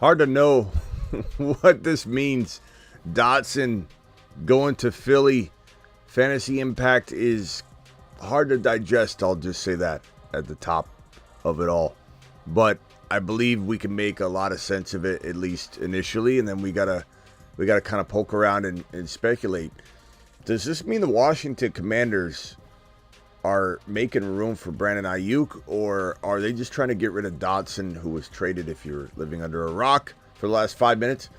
Hard to know what this means. Dotson going to Philly. Fantasy impact is hard to digest. I'll just say that at the top of it all. But I believe we can make a lot of sense of it, at least initially, and then we gotta kind of poke around and speculate. Does this mean the Washington Commanders are making room for Brandon Ayuk, or are they just trying to get rid of Dotson, who was traded, if you're living under a rock, for the last 5 minutes?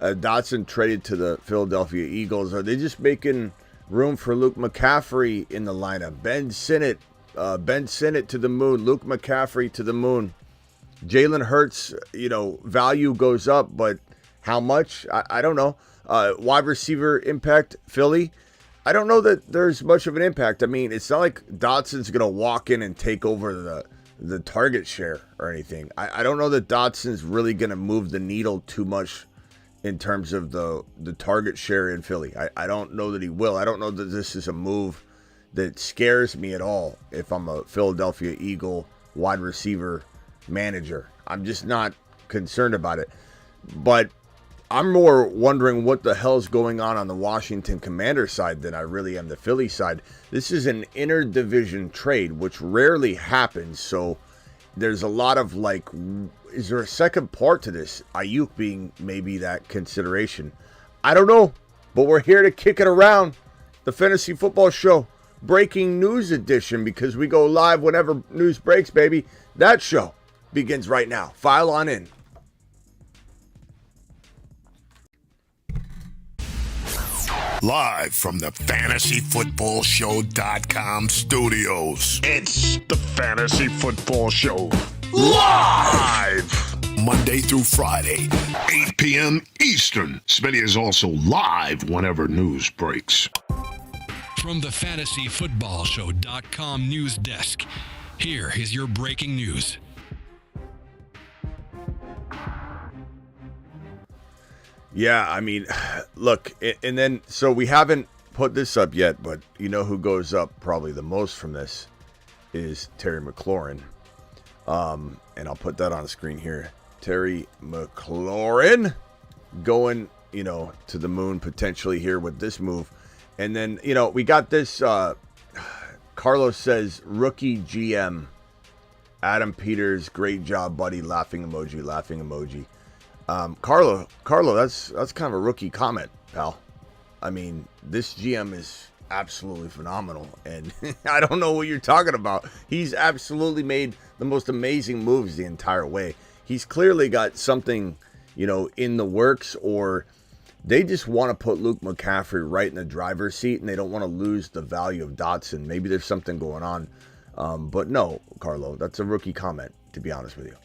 Dotson traded to the Philadelphia Eagles. Are they just making room for Luke McCaffrey in the lineup? Ben Sinnott to the moon. Luke McCaffrey to the moon. Jalen Hurts, value goes up, but how much? I don't know. Wide receiver impact, Philly. I don't know that there's much of an impact. I mean, it's not like Dotson's going to walk in and take over the target share or anything. I don't know that Dotson's really going to move the needle too much in terms of the target share in Philly. I don't know that he will. I don't know that this is a move that scares me at all if I'm a Philadelphia Eagle wide receiver manager. I'm just not concerned about it. But I'm more wondering what the hell's going on the Washington Commanders side than I really am the Philly side. This is an interdivision trade, which rarely happens. So there's a lot of is there a second part to this? Ayuk being maybe that consideration. I don't know, but we're here to kick it around. The Fantasy Football Show, breaking news edition, because we go live whenever news breaks, baby. That show begins right now. File on in. Live from the FantasyFootballShow.com studios. It's the Fantasy Football Show. Live! Monday through Friday, 8 p.m. Eastern. Smitty is also live whenever news breaks. From the FantasyFootballShow.com news desk, here is your breaking news. Yeah, I mean, look, and then, so we haven't put this up yet, but you know who goes up probably the most from this is Terry McLaurin. And I'll put that on the screen here. Terry McLaurin going, to the moon potentially here with this move. And then, we got this, Carlos says, rookie GM, Adam Peters, great job, buddy, laughing emoji, laughing emoji. Carlo, that's kind of a rookie comment, pal. I mean, this GM is absolutely phenomenal, and I don't know what you're talking about. He's absolutely made the most amazing moves the entire way. He's clearly got something, in the works, or they just want to put Luke McCaffrey right in the driver's seat, and they don't want to lose the value of Dotson. Maybe there's something going on, but no, Carlo, that's a rookie comment, to be honest with you.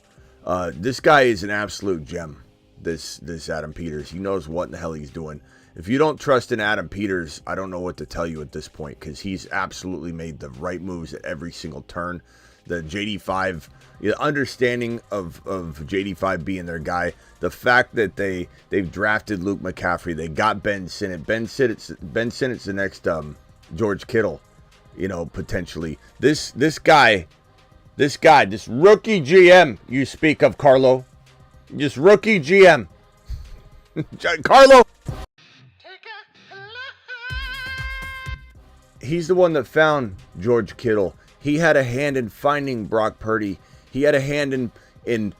This guy is an absolute gem. This Adam Peters, he knows what in the hell he's doing. If you don't trust in Adam Peters, I don't know what to tell you at this point, because he's absolutely made the right moves at every single turn. The JD5, the understanding of JD5 being their guy, the fact that they've drafted Luke McCaffrey, they got Ben Sinnott. Ben Sinnott's the next George Kittle, potentially. This rookie GM you speak of, Carlo. Just rookie GM. Carlo. He's the one that found George Kittle. He had a hand in finding Brock Purdy. He had a hand in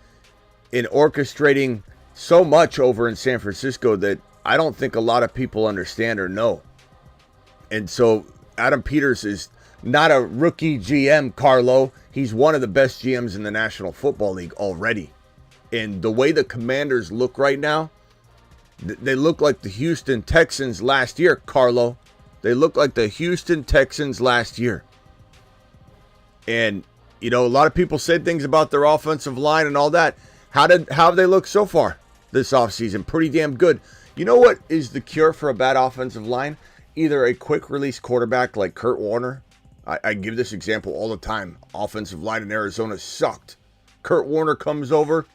orchestrating so much over in San Francisco that I don't think a lot of people understand or know. And so Adam Peters is not a rookie GM, Carlo. He's one of the best GMs in the National Football League already. And the way the Commanders look right now, they look like the Houston Texans last year, Carlo. They look like the Houston Texans last year. And, a lot of people said things about their offensive line and all that. How have they looked so far this offseason? Pretty damn good. You know what is the cure for a bad offensive line? Either a quick release quarterback like Kurt Warner. I give this example all the time. Offensive line in Arizona sucked. Kurt Warner comes over.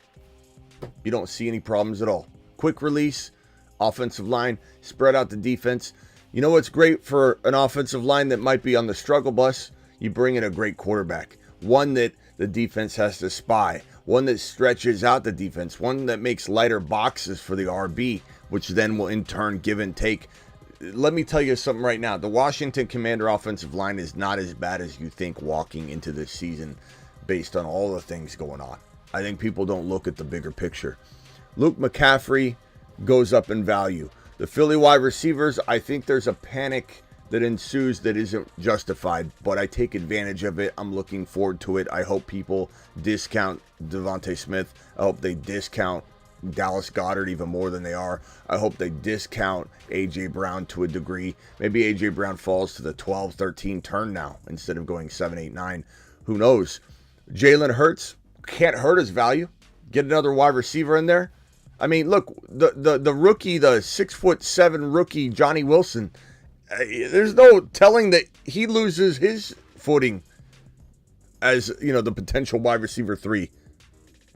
You don't see any problems at all. Quick release, offensive line, spread out the defense. You know what's great for an offensive line that might be on the struggle bus? You bring in a great quarterback. One that the defense has to spy. one that stretches out the defense, one that makes lighter boxes for the RB, which then will in turn give and take. Let me tell you something right now. The Washington Commander offensive line is not as bad as you think walking into this season based on all the things going on. I think people don't look at the bigger picture. Luke McCaffrey goes up in value. The Philly wide receivers, I think there's a panic that ensues that isn't justified, but I take advantage of it. I'm looking forward to it. I hope people discount Devontae Smith. I hope they discount Dallas Goedert even more than they are. I hope they discount A.J. Brown to a degree. Maybe A.J. Brown falls to the 12-13 turn now instead of going 7-8-9. Who knows? Jalen Hurts can't hurt his value. Get another wide receiver in there. I mean, look, the rookie, the 6'7" rookie, Johnny Wilson, there's no telling that he loses his footing as, the potential wide receiver 3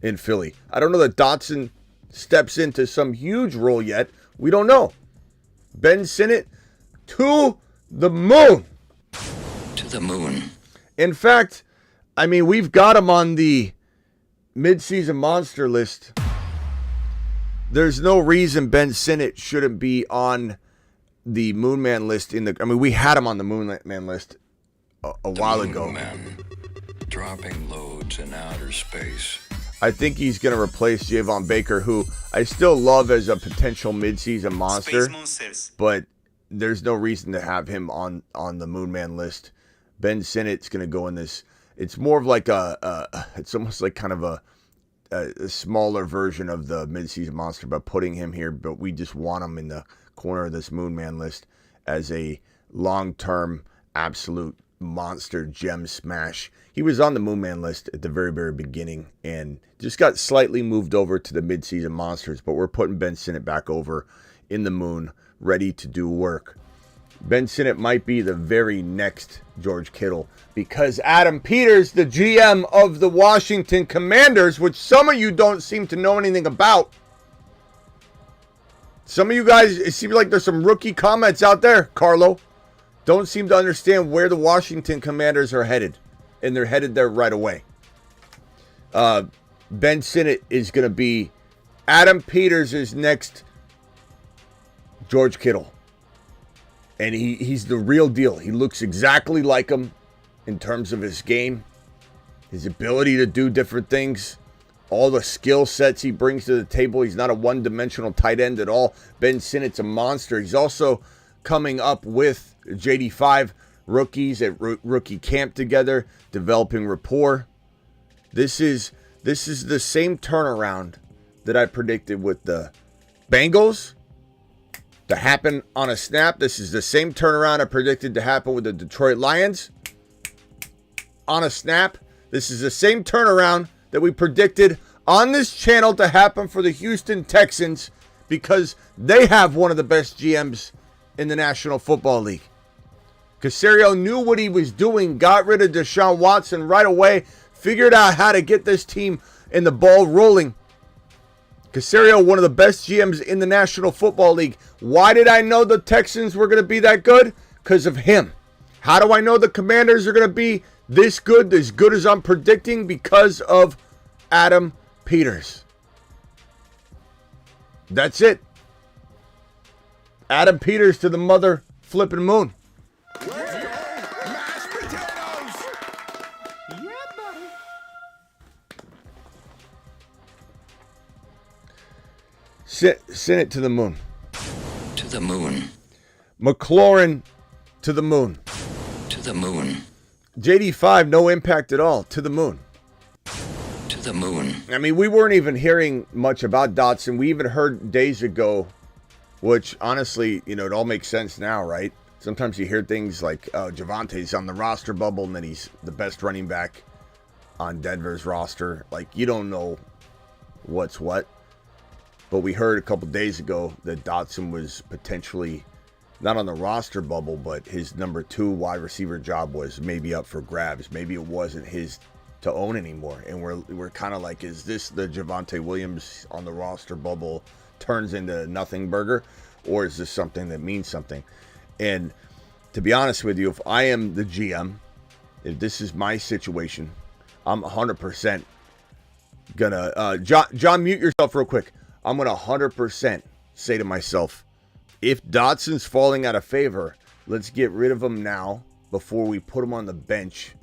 in Philly. I don't know that Dotson steps into some huge role yet. We don't know. Ben Sinnott to the moon. To the moon. In fact, I mean, we've got him on the midseason monster list. There's no reason Ben Sinnott shouldn't be on the Moon Man list. We had him on the Moon Man list a while ago. Man, dropping loads in outer space. I think he's going to replace Javon Baker, who I still love as a potential midseason monster, but there's no reason to have him on the Moon Man list. Ben Sinnott's going to go in this. It's more of like it's almost like kind of a smaller version of the midseason monster by putting him here, but we just want him in the corner of this Moon Man list as a long-term absolute monster gem smash. He was on the Moon Man list at the very, very beginning and just got slightly moved over to the midseason monsters, but we're putting Ben Sinnott back over in the Moon, ready to do work. Ben Sinnott might be the very next George Kittle because Adam Peters, the GM of the Washington Commanders, which some of you don't seem to know anything about. Some of you guys, it seems like there's some rookie comments out there, Carlo. Don't seem to understand where the Washington Commanders are headed. And they're headed there right away. Ben Sinnott is going to be Adam Peters' next George Kittle. And he's the real deal. He looks exactly like him in terms of his game, his ability to do different things, all the skill sets he brings to the table. He's not a one-dimensional tight end at all. Ben Sinnott's a monster. He's also coming up with JD5 rookies at rookie camp together, developing rapport. This is the same turnaround that I predicted with the Bengals to happen on a snap. This is the same turnaround I predicted to happen with the Detroit Lions on a snap. This is the same turnaround that we predicted on this channel to happen for the Houston Texans because they have one of the best GMs in the National Football League. Caserio knew what he was doing, got rid of Deshaun Watson right away, figured out how to get this team and the ball rolling. Caserio, one of the best GMs in the National Football League. Why did I know the Texans were going to be that good? Because of him. How do I know the Commanders are going to be this good as I'm predicting? Because of Adam Peters. That's it. Adam Peters to the mother flipping moon. Mashed potatoes! Yeah, buddy. Send it to the moon. To the moon. McLaurin to the moon. To the moon. JD5, no impact at all. To the moon. To the moon. I mean, we weren't even hearing much about Dotson. We even heard days ago, which honestly, it all makes sense now, right? Sometimes you hear things like, oh, Javante's on the roster bubble, and then he's the best running back on Denver's roster. Like, you don't know what's what. But we heard a couple days ago that Dotson was potentially not on the roster bubble, but his number 2 wide receiver job was maybe up for grabs. Maybe it wasn't his to own anymore. And we're kind of like, is this the Javonte Williams on the roster bubble turns into nothing burger? Or is this something that means something? And to be honest with you, if I am the GM, if this is my situation, I'm 100% John, mute yourself real quick. I'm gonna 100% say to myself, if Dotson's falling out of favor, let's get rid of him now before we put him on the bench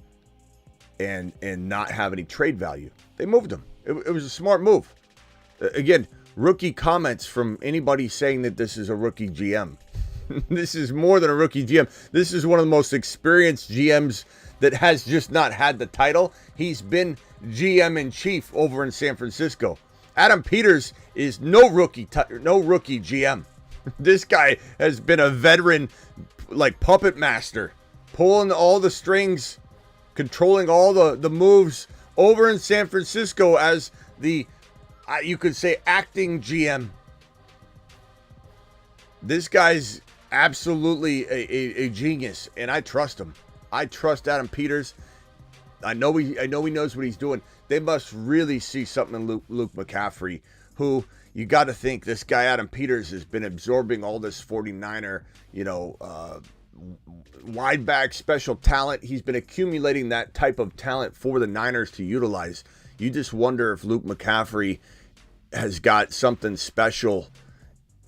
and not have any trade value. They moved him. It was a smart move. Again, rookie comments from anybody saying that this is a rookie GM. This is more than a rookie GM. This is one of the most experienced GMs that has just not had the title. He's been GM in chief over in San Francisco. Adam Peters is no rookie GM. This guy has been a veteran, like puppet master, pulling all the strings, controlling all the moves over in San Francisco as the, you could say, acting GM. This guy's absolutely a genius, and I trust him. I trust Adam Peters. I know he knows what he's doing. They must really see something in Luke McCaffrey, who you got to think this guy Adam Peters has been absorbing all this 49er, wide back special talent. He's been accumulating that type of talent for the Niners to utilize. You just wonder if Luke McCaffrey has got something special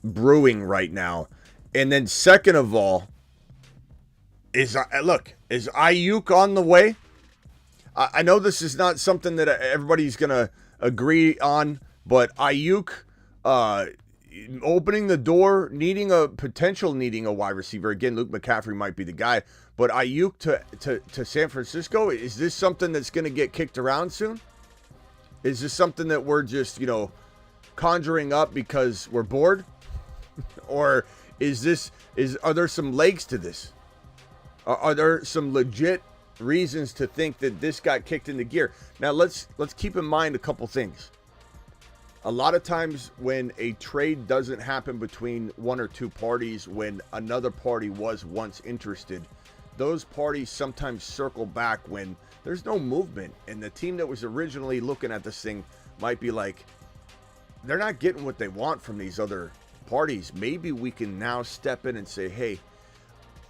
brewing right now. And then second of all, is Ayuk on the way? I know this is not something that everybody's going to agree on, but Ayuk opening the door, needing a wide receiver. Again, Luke McCaffrey might be the guy, but Ayuk to San Francisco, is this something that's going to get kicked around soon? Is this something that we're just, conjuring up because we're bored? Or are there some legs to this? Are there some legit reasons to think that this got kicked into gear? Now let's keep in mind a couple things. A lot of times when a trade doesn't happen between one or two parties, when another party was once interested, those parties sometimes circle back when there's no movement, and the team that was originally looking at this thing might be like, they're not getting what they want from these other parties. Maybe we can now step in and say, hey,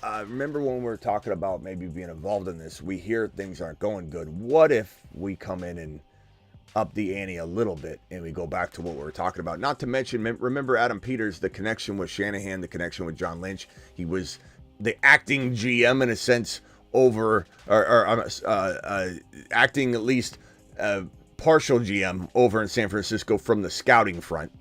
remember when we were talking about maybe being involved in this? We hear things aren't going good. What if we come in and up the ante a little bit and we go back to what we were talking about? Not to mention, remember Adam Peters, the connection with Shanahan, the connection with John Lynch. He was the acting GM in a sense over, acting at least partial GM over in San Francisco from the scouting front.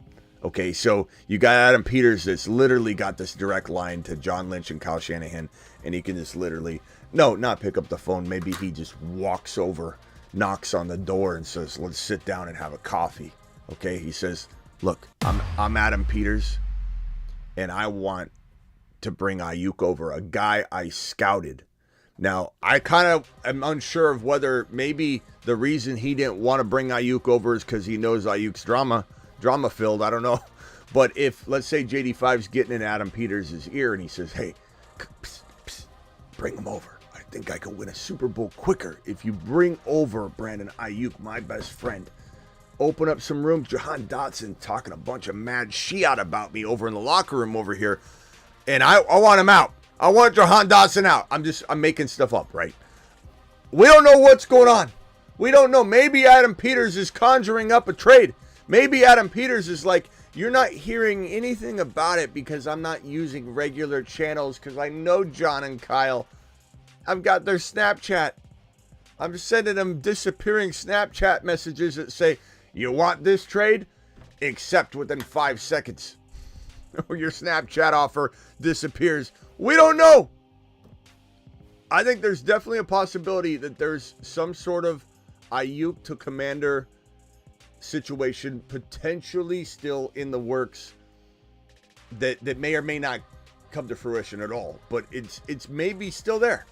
Okay, so you got Adam Peters that's literally got this direct line to John Lynch and Kyle Shanahan, and he can just literally, not pick up the phone. Maybe he just walks over, knocks on the door and says, let's sit down and have a coffee. Okay, he says, look, I'm Adam Peters, and I want to bring Ayuk over, a guy I scouted. Now, I kind of am unsure of whether maybe the reason he didn't want to bring Ayuk over is because he knows Ayuk's drama-filled. I don't know. But if, let's say, JD5's getting in Adam Peters' ear and he says, hey, psst, bring him over. I think I can win a Super Bowl quicker if you bring over Brandon Ayuk, my best friend. Open up some rooms. Jahan Dotson talking a bunch of mad shiat about me over in the locker room over here. And I want him out. I want Jahan Dotson out. I'm making stuff up, right? We don't know what's going on. We don't know. Maybe Adam Peters is conjuring up a trade. Maybe Adam Peters is like, you're not hearing anything about it because I'm not using regular channels because I know John and Kyle. I've got their Snapchat. I'm sending them disappearing Snapchat messages that say, you want this trade? Accept within 5 seconds. Or your Snapchat offer disappears. We don't know. I think there's definitely a possibility that there's some sort of Ayuk to Commander situation potentially still in the works that may or may not come to fruition at all. But it's maybe still there.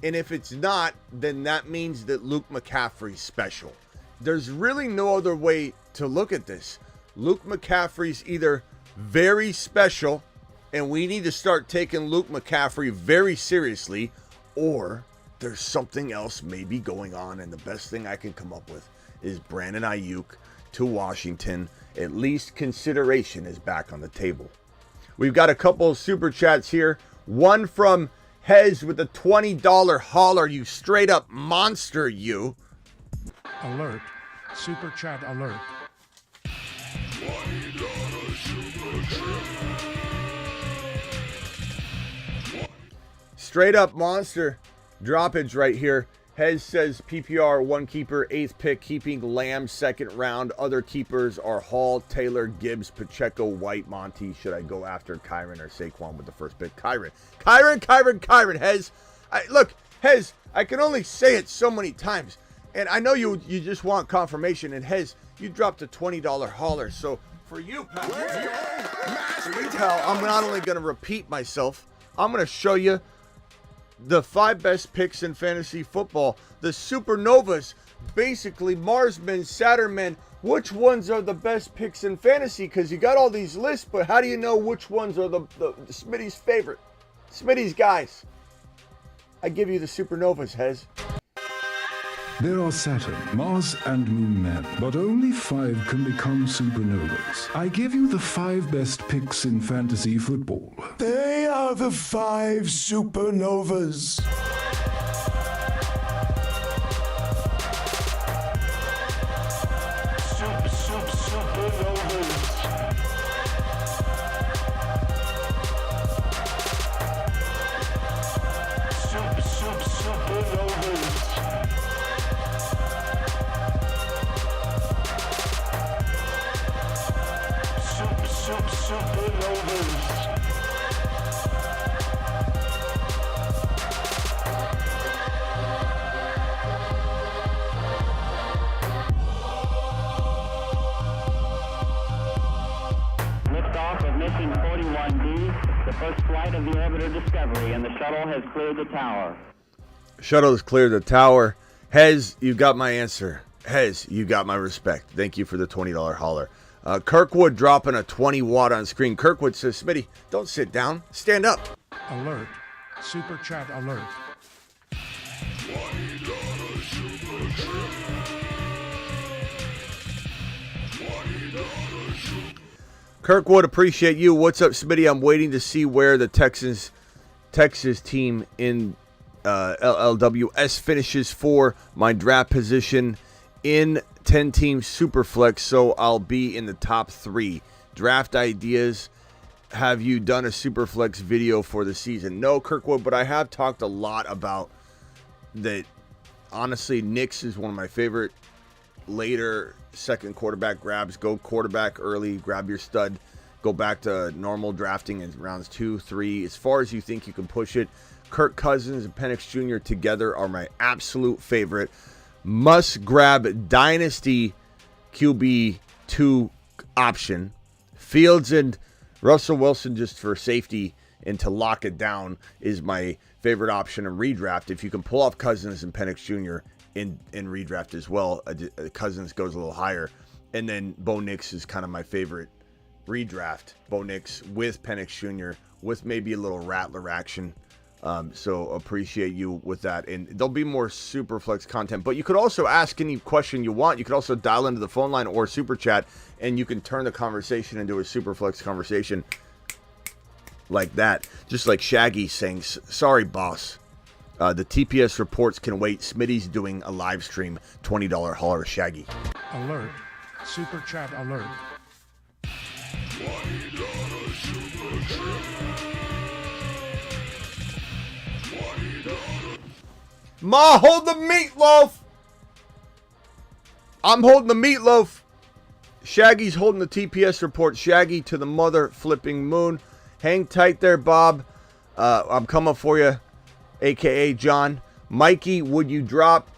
And if it's not, then that means that Luke McCaffrey's special. There's really no other way to look at this. Luke McCaffrey's either very special, and we need to start taking Luke McCaffrey very seriously, or there's something else maybe going on, and the best thing I can come up with is Brandon Ayuk to Washington. At least consideration is back on the table. We've got a couple of super chats here. One from Hez with a $20 holler. You straight up monster, you. Alert. Super Chat alert. Straight up monster droppage right here. Hez says PPR 1 keeper, 8th pick, keeping Lamb 2nd round. Other keepers are Hall, Taylor, Gibbs, Pacheco, White, Monty. Should I go after Kyron or Saquon with the first pick? Kyron. Hez, look, Hez, I can only say it so many times. And I know you just want confirmation. And Hez, you dropped a $20 hauler. So for you, pal, I'm not only going to repeat myself, I'm going to show you the 5 best picks in fantasy football. The Supernovas, basically Marsmen, Saturnmen. Which ones are the best picks in fantasy? Because you got all these lists, but how do you know which ones are the Smitty's favorite? Smitty's guys. I give you the Supernovas, Hez. There are Saturn, Mars, and Moon men, but only 5 can become supernovas. I give you the 5 best picks in fantasy football. They are the 5 supernovas. Liftoff of mission 41B, the first flight of the orbiter Discovery, and the shuttle has cleared the tower. Shuttle has cleared the tower. Hez, you got my answer. Hez, you got my respect. Thank you for the $20 hauler. Kirkwood dropping a 20 watt on screen. Kirkwood says, Smitty, don't sit down. Stand up. Alert. Super Chat alert. Kirkwood, appreciate you. What's up, Smitty? I'm waiting to see where the Texas team in LLWS finishes for my draft position in 10-team Superflex, so I'll be in the top 3. Draft ideas. Have you done a Superflex video for the season? No, Kirkwood, but I have talked a lot about that. Honestly, Nix is one of my favorite later second quarterback grabs. Go quarterback early, grab your stud, go back to normal drafting in rounds 2, 3, as far as you think you can push it. Kirk Cousins and Penix Jr. together are my absolute favorite. Must grab Dynasty QB 2 option. Fields and Russell Wilson just for safety and to lock it down is my favorite option in redraft. If you can pull off Cousins and Penix Jr. in redraft as well, Cousins goes a little higher. And then Bo Nix is kind of my favorite redraft. Bo Nix with Penix Jr. with maybe a little Rattler action. So appreciate you with that. And there'll be more Superflex content. But you could also ask any question you want. You could also dial into the phone line or Super Chat, and you can turn the conversation into a Superflex conversation like that. Just like Shaggy saying, sorry, boss. The TPS reports can wait. Smitty's doing a live stream. $20 hauler, Shaggy. Alert. Super Chat alert. Ma, hold the meatloaf. I'm holding the meatloaf. Shaggy's holding the TPS report. Shaggy to the mother flipping moon. Hang tight there, Bob. I'm coming for you, a.k.a. John. Mikey, would you drop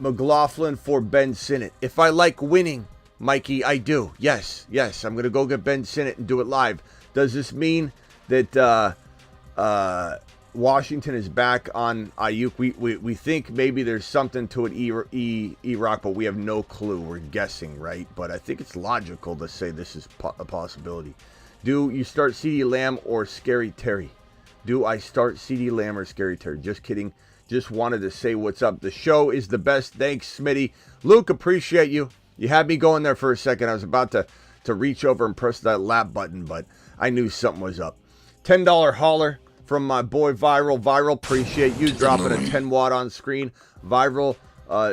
McLaughlin for Ben Sinnott? If I like winning, Mikey, I do. Yes. I'm going to go get Ben Sinnott and do it live. Does this mean that Washington is back on Ayuk? We think maybe there's something to it, E-Rock, but we have no clue. We're guessing, right? But I think it's logical to say this is a possibility. Do you start CeeDee Lamb or Scary Terry? Do I start CeeDee Lamb or Scary Terry? Just kidding. Just wanted to say what's up. The show is the best. Thanks, Smitty. Luke, appreciate you. You had me going there for a second. I was about to reach over and press that lap button, but I knew something was up. $10 hauler from my boy Viral. Viral, appreciate you dropping a 10 watt on screen. Viral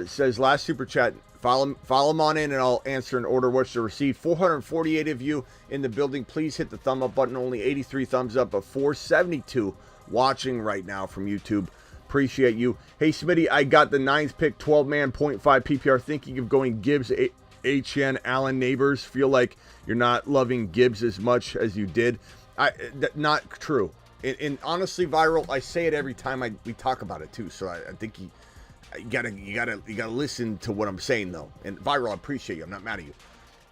says last Super Chat Follow them on in, and I'll answer in order which to receive. 448 of you in the building. Please hit the thumb up button. Only 83 thumbs up, but 472 watching right now from YouTube. Appreciate you. Hey, Smitty, I got the 9th pick, 12-man, 0.5 PPR. Thinking of going Gibbs, HN, Allen, Neighbors. Feel like you're not loving Gibbs as much as you did. Not true. And honestly, Viral, I say it every time we talk about it too. So I think you gotta listen to what I'm saying though. And Viral, I appreciate you. I'm not mad at you.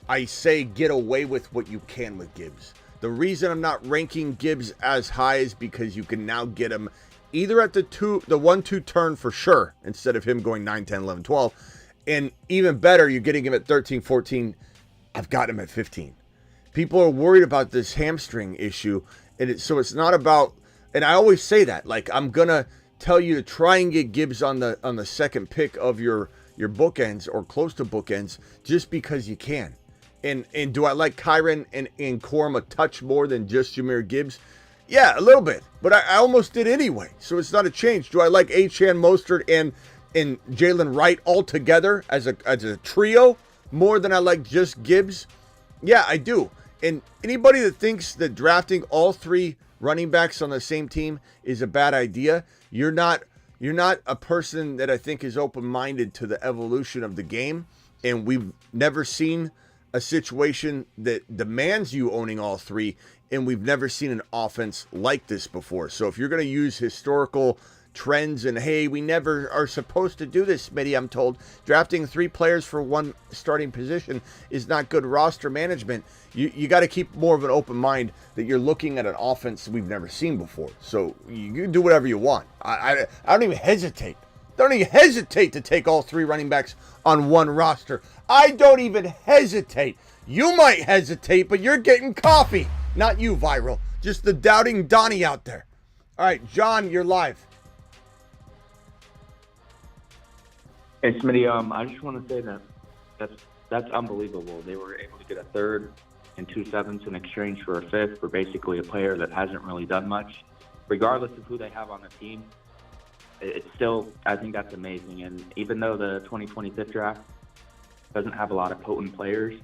I say get away with what you can with Gibbs. The reason I'm not ranking Gibbs as high is because you can now get him either at the 1-2 turn for sure, instead of him going 9, 10, 11, 12. And even better, you're getting him at 13, 14. I've got him at 15. People are worried about this hamstring issue. And so it's not about, and I always say that, like, I'm going to tell you to try and get Gibbs on the second pick of your bookends or close to bookends just because you can. And do I like Kyren and Corum a touch more than just Jahmyr Gibbs? Yeah, a little bit, but I almost did anyway, so it's not a change. Do I like Achane, Mostert, and Jalen Wright all together as a trio more than I like just Gibbs? Yeah, I do. And anybody that thinks that drafting all 3 running backs on the same team is a bad idea, you're not a person that I think is open-minded to the evolution of the game. And we've never seen a situation that demands you owning all 3, and we've never seen an offense like this before. So if you're going to use historical trends and, hey, we never are supposed to do this, Smitty, I'm told, drafting 3 players for 1 starting position is not good roster management. You got to keep more of an open mind that you're looking at an offense we've never seen before. So you can do whatever you want. I don't even hesitate. Don't even hesitate to take all 3 running backs on 1 roster. I don't even hesitate. You might hesitate, but you're getting coffee. Not you, Viral. Just the doubting Donnie out there. All right, John, you're live. Hey, Smitty, I just want to say that's unbelievable. They were able to get a 3rd and 2 7ths in exchange for a 5th for basically a player that hasn't really done much. Regardless of who they have on the team, it's still, I think that's amazing. And even though the 2025 draft doesn't have a lot of potent players,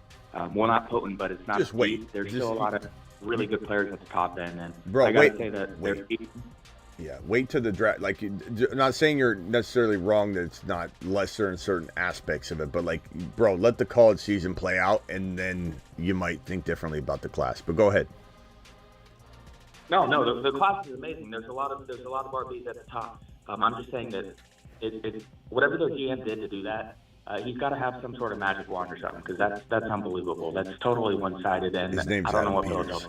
well, not potent, but it's not just wait. Deep. There's still a lot of really good players at the top end. And bro, I gotta say that they're yeah, wait to the draft. Like, I'm not saying you're necessarily wrong that it's not lesser in certain aspects of it, but like, bro, let the college season play out, and then you might think differently about the class. But go ahead. No, the class is amazing. There's a lot of RBs at the top. I'm just saying that it whatever their GM did to do that, he's got to have some sort of magic wand or something, because that's unbelievable. That's totally one-sided, and his name's I don't know what Adam Peters.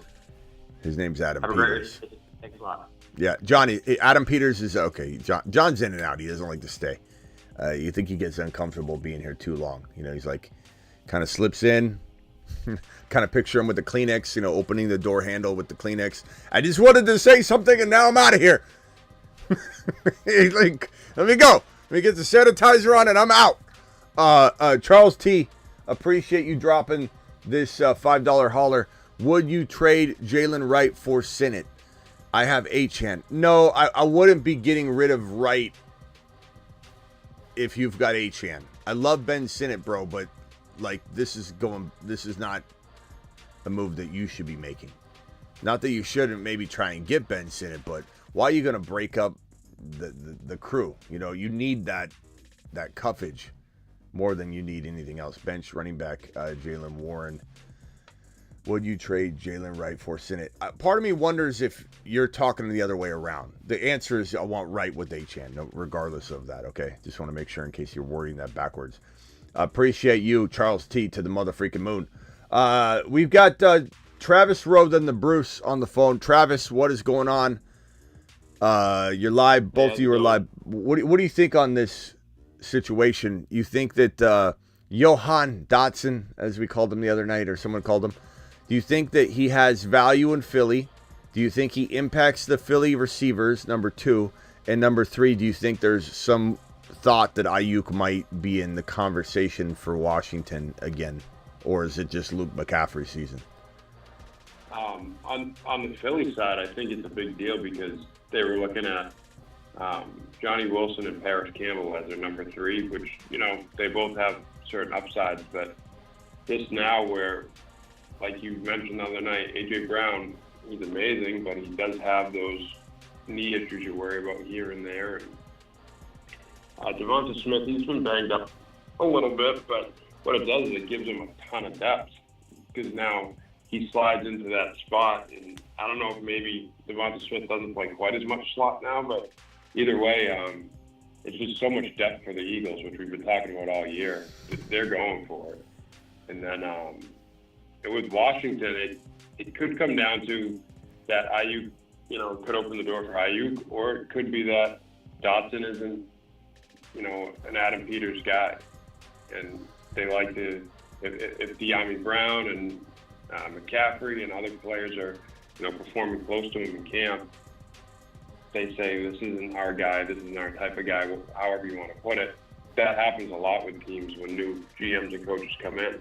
His name's Adam Peters. Thanks a lot. Yeah, Johnny. Adam Peters is okay. John's in and out. He doesn't like to stay. You think he gets uncomfortable being here too long? You know, he's like, kind of slips in. Kind of picture him with the Kleenex. You know, opening the door handle with the Kleenex. I just wanted to say something, and now I'm out of here. He's like, let me go. Let me get the sanitizer on, and I'm out. Charles T, appreciate you dropping this $5 hauler. Would you trade Jalen Wright for Sinnott? I have Achane. No, I wouldn't be getting rid of Wright if you've got Achane. I love Ben Sinnott, bro, but like this is not a move that you should be making. Not that you shouldn't maybe try and get Ben Sinnott, but why are you going to break up the crew? You know, you need that cuffage more than you need anything else. Bench running back Jalen Warren. Would you trade Jalen Wright for Sinnott? Part of me wonders if you're talking the other way around. The answer is I want Wright with Achane, no, regardless of that, okay? Just want to make sure in case you're wording that backwards. Appreciate you, Charles T, to the motherfreaking moon. We've got Travis Rode and the Bruce on the phone. Travis, what is going on? You're live. Both of you are live. What do you think on this situation? You think that Jahan Dotson, as we called him the other night, or someone called him, do you think that he has value in Philly? Do you think he impacts the Philly receivers, number 2? And number 3, do you think there's some thought that Ayuk might be in the conversation for Washington again? Or is it just Luke McCaffrey season? On the Philly side, I think it's a big deal because they were looking at Johnny Wilson and Paris Campbell as their number 3, which, you know, they both have certain upsides, but this now where, like you mentioned the other night, A.J. Brown, he's amazing, but he does have those knee issues you worry about here and there. And Devonta Smith, he's been banged up a little bit, but what it does is it gives him a ton of depth because now he slides into that spot. And I don't know if maybe Devonta Smith doesn't play quite as much slot now, but either way, it's just so much depth for the Eagles, which we've been talking about all year. They're going for it. And then with Washington, it could come down to that Ayuk, could open the door for Ayuk, or it could be that Dotson isn't, an Adam Peters guy. And they like to, if De'Ami Brown and McCaffrey and other players are, performing close to him in camp, they say, this isn't our guy, this isn't our type of guy, however you want to put it. That happens a lot with teams when new GMs and coaches come in,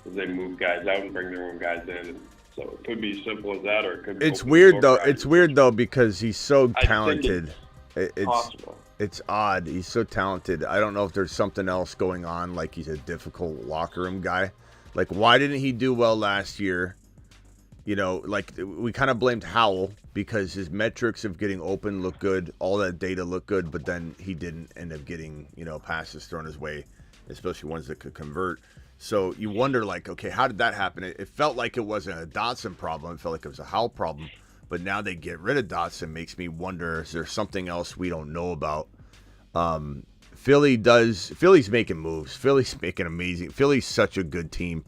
is they move guys out and bring their own guys in. And so it could be as simple as that, or it could be. It's weird though. It's weird though because he's so talented. It's possible. It's odd. He's so talented. I don't know if there's something else going on, like he's a difficult locker room guy. Like, why didn't he do well last year? Like we kind of blamed Howell because his metrics of getting open look good, all that data looked good, but then he didn't end up getting, passes thrown his way, especially ones that could convert. So you wonder, like, okay, how did that happen? It felt like it wasn't a Dotson problem. It felt like it was a Howell problem. But now they get rid of Dotson. Makes me wonder, is there something else we don't know about? Philly's making moves. Philly's making amazing. Philly's such a good team.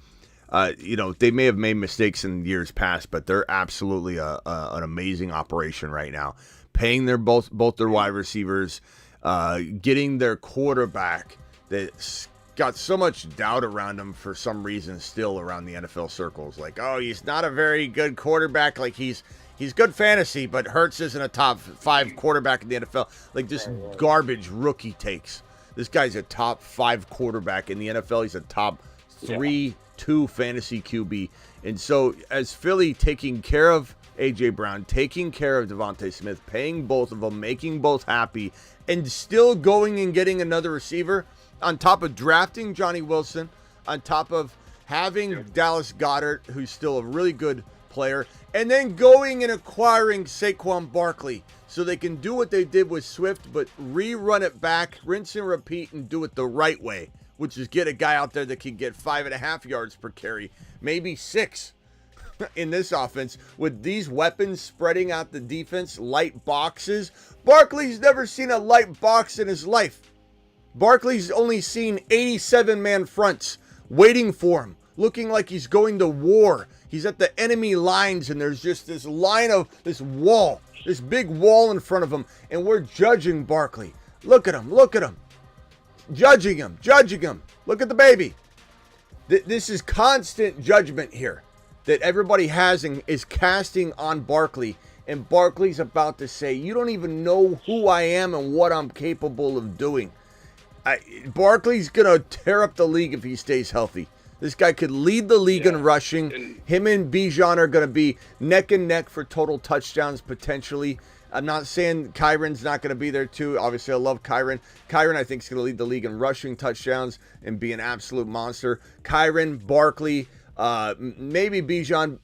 They may have made mistakes in years past, but they're absolutely an amazing operation right now. Paying both their wide receivers, getting their quarterback that's got so much doubt around him for some reason still around the NFL circles. Like, oh, he's not a very good quarterback. Like he's good fantasy, but Hurts isn't a top 5 quarterback in the NFL. Like this garbage rookie takes. This guy's a top 5 quarterback in the NFL. He's a top 3-2 fantasy QB. And so as Philly taking care of A.J. Brown, taking care of Devonta Smith, paying both of them, making both happy, and still going and getting another receiver, on top of drafting Johnny Wilson, on top of having Dallas Goedert, who's still a really good player, and then going and acquiring Saquon Barkley so they can do what they did with Swift, but rerun it back, rinse and repeat, and do it the right way, which is get a guy out there that can get 5.5 yards per carry, maybe 6 in this offense. With these weapons spreading out the defense, light boxes. Barkley's never seen a light box in his life. Barkley's only seen 87-man fronts waiting for him, looking like he's going to war. He's at the enemy lines, and there's just this line of this wall, this big wall in front of him, and we're judging Barkley. Look at him. Judging him. Look at the baby. This is constant judgment here that everybody has and is casting on Barkley, and Barkley's about to say, you don't even know who I am and what I'm capable of doing. Barkley's going to tear up the league if he stays healthy. This guy could lead the league in rushing. Him and Bijan are going to be neck and neck for total touchdowns potentially. I'm not saying Kyron's not going to be there too. Obviously, I love Kyron. Kyron, I think, is going to lead the league in rushing touchdowns and be an absolute monster. Kyron, Barkley, maybe Bijan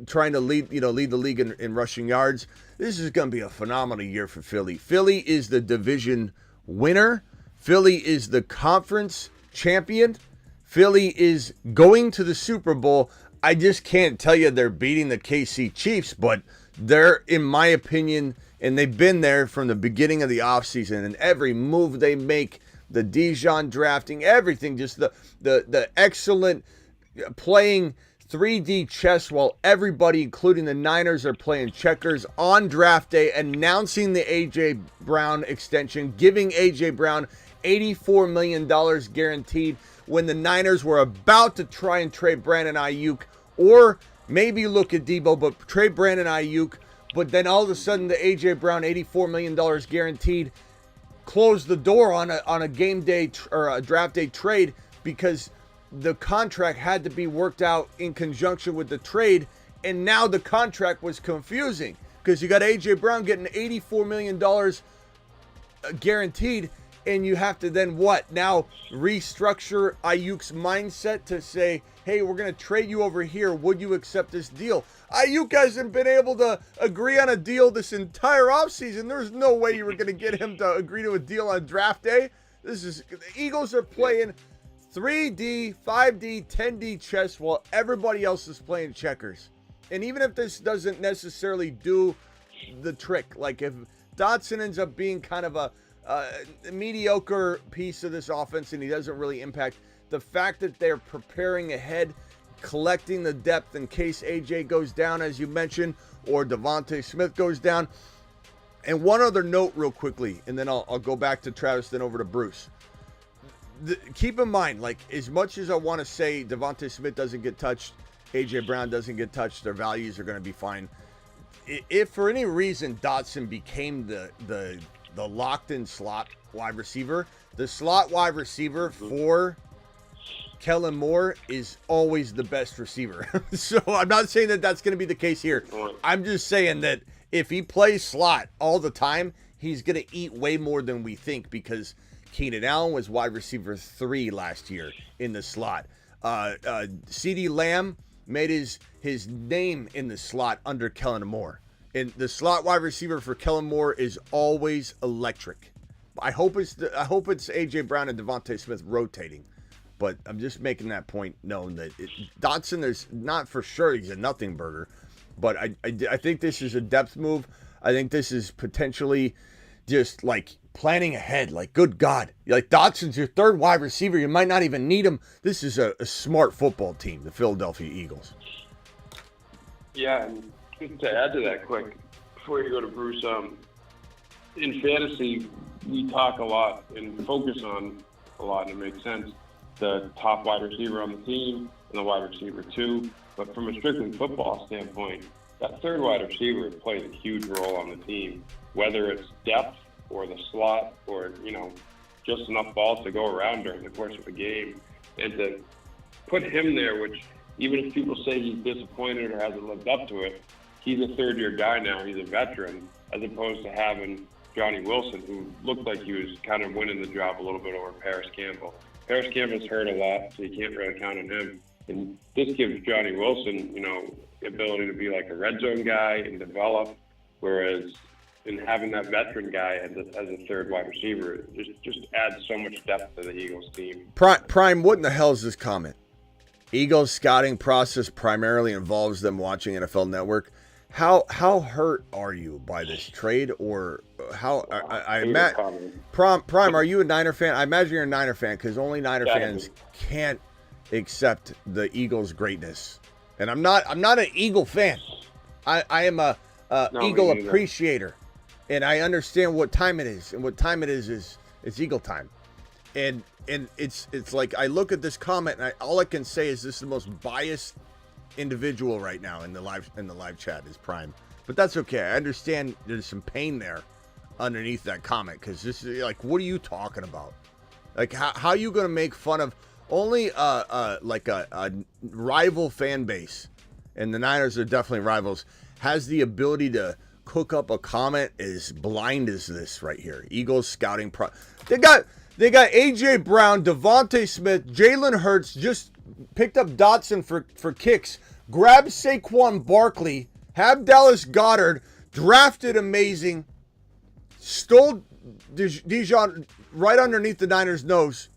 trying to lead the league in rushing yards. This is going to be a phenomenal year for Philly. Philly is the division winner. Philly is the conference champion. Philly is going to the Super Bowl. I just can't tell you they're beating the KC Chiefs, but they're, in my opinion, and they've been there from the beginning of the offseason, and every move they make, the Dijon drafting, everything, just the excellent playing 3D chess while everybody, including the Niners, are playing checkers on draft day, announcing the A.J. Brown extension, giving A.J. Brown $84 million guaranteed when the Niners were about to try and trade Brandon Ayuk, or maybe look at Debo, but trade Brandon Ayuk. But then all of a sudden, the A.J. Brown $84 million guaranteed closed the door on a game day or a draft day trade because the contract had to be worked out in conjunction with the trade. And now the contract was confusing because you got A.J. Brown getting $84 million guaranteed, and you have to then what? Now restructure Ayuk's mindset to say, hey, we're going to trade you over here. Would you accept this deal? Ayuk hasn't been able to agree on a deal this entire offseason. There's no way you were going to get him to agree to a deal on draft day. The Eagles are playing 3D, 5D, 10D chess while everybody else is playing checkers. And even if this doesn't necessarily do the trick, like if Dotson ends up being kind of a mediocre piece of this offense and he doesn't really impact, the fact that they're preparing ahead, collecting the depth in case AJ goes down, as you mentioned, or Devontae Smith goes down. And one other note real quickly, and then I'll go back to Travis, then over to Bruce. Keep in mind, like, as much as I want to say Devontae Smith doesn't get touched, AJ Brown doesn't get touched, their values are going to be fine. If for any reason Dotson became the locked-in slot wide receiver, the slot wide receiver for Kellen Moore is always the best receiver. So I'm not saying that that's going to be the case here. I'm just saying that if he plays slot all the time, he's going to eat way more than we think, because Keenan Allen was wide receiver 3 last year in the slot. CeeDee Lamb made his name in the slot under Kellen Moore. And the slot wide receiver for Kellen Moore is always electric. I hope it's AJ Brown and Devontae Smith rotating. But I'm just making that point known that Dotson, there's not for sure he's a nothing burger. But I think this is a depth move. I think this is potentially just like planning ahead. Like, good God. Like, Dotson's your third wide receiver. You might not even need him. This is a smart football team, the Philadelphia Eagles. Yeah, and just to add to that quick, before you go to Bruce, in fantasy, we talk a lot and focus on a lot, and it makes sense. The top wide receiver on the team and the wide receiver 2. But from a strictly football standpoint, that third wide receiver plays a huge role on the team, whether it's depth or the slot or, just enough balls to go around during the course of a game. And to put him there, which even if people say he's disappointed or hasn't lived up to it, he's a third-year guy now. He's a veteran, as opposed to having Johnny Wilson, who looked like he was kind of winning the job a little bit over Paris Campbell. Paris Campbell's hurt a lot, so you can't really count on him. And this gives Johnny Wilson, the ability to be like a red zone guy and develop, whereas in having that veteran guy as a third wide receiver, just adds so much depth to the Eagles team. Prime, what in the hell is this comment? Eagles scouting process primarily involves them watching NFL Network. How hurt are you by this trade, or how? I imagine Prime, are you a Niner fan? I imagine you're a Niner fan, because only Niner fans can't accept the Eagles' greatness. And I'm not an Eagle fan. I am a Eagle appreciator, and I understand what time it is, and what time it is it's Eagle time. And it's like, I look at this comment, and all I can say is this is the most biased individual right now in the live chat is Prime. But that's okay. I understand there's some pain there underneath that comment, because this is like, what are you talking about? Like, how are you going to make fun of only like a rival fan base, and the Niners are definitely rivals, has the ability to cook up a comment as blind as this right here? Eagles scouting They got AJ Brown, Devontae Smith, Jalen Hurts, just picked up Dotson for kicks, grabbed Saquon Barkley, have Dallas Goedert, drafted amazing, stole Dijon right underneath the Niners' nose,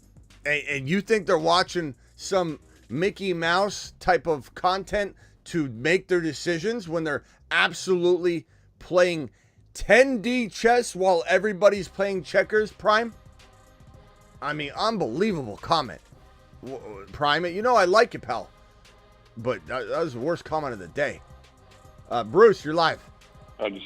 and you think they're watching some Mickey Mouse type of content to make their decisions when they're absolutely playing 10D chess while everybody's playing checkers, Prime? I mean, unbelievable comment. Prime, I like you, pal. But that was the worst comment of the day. Bruce, you're live. You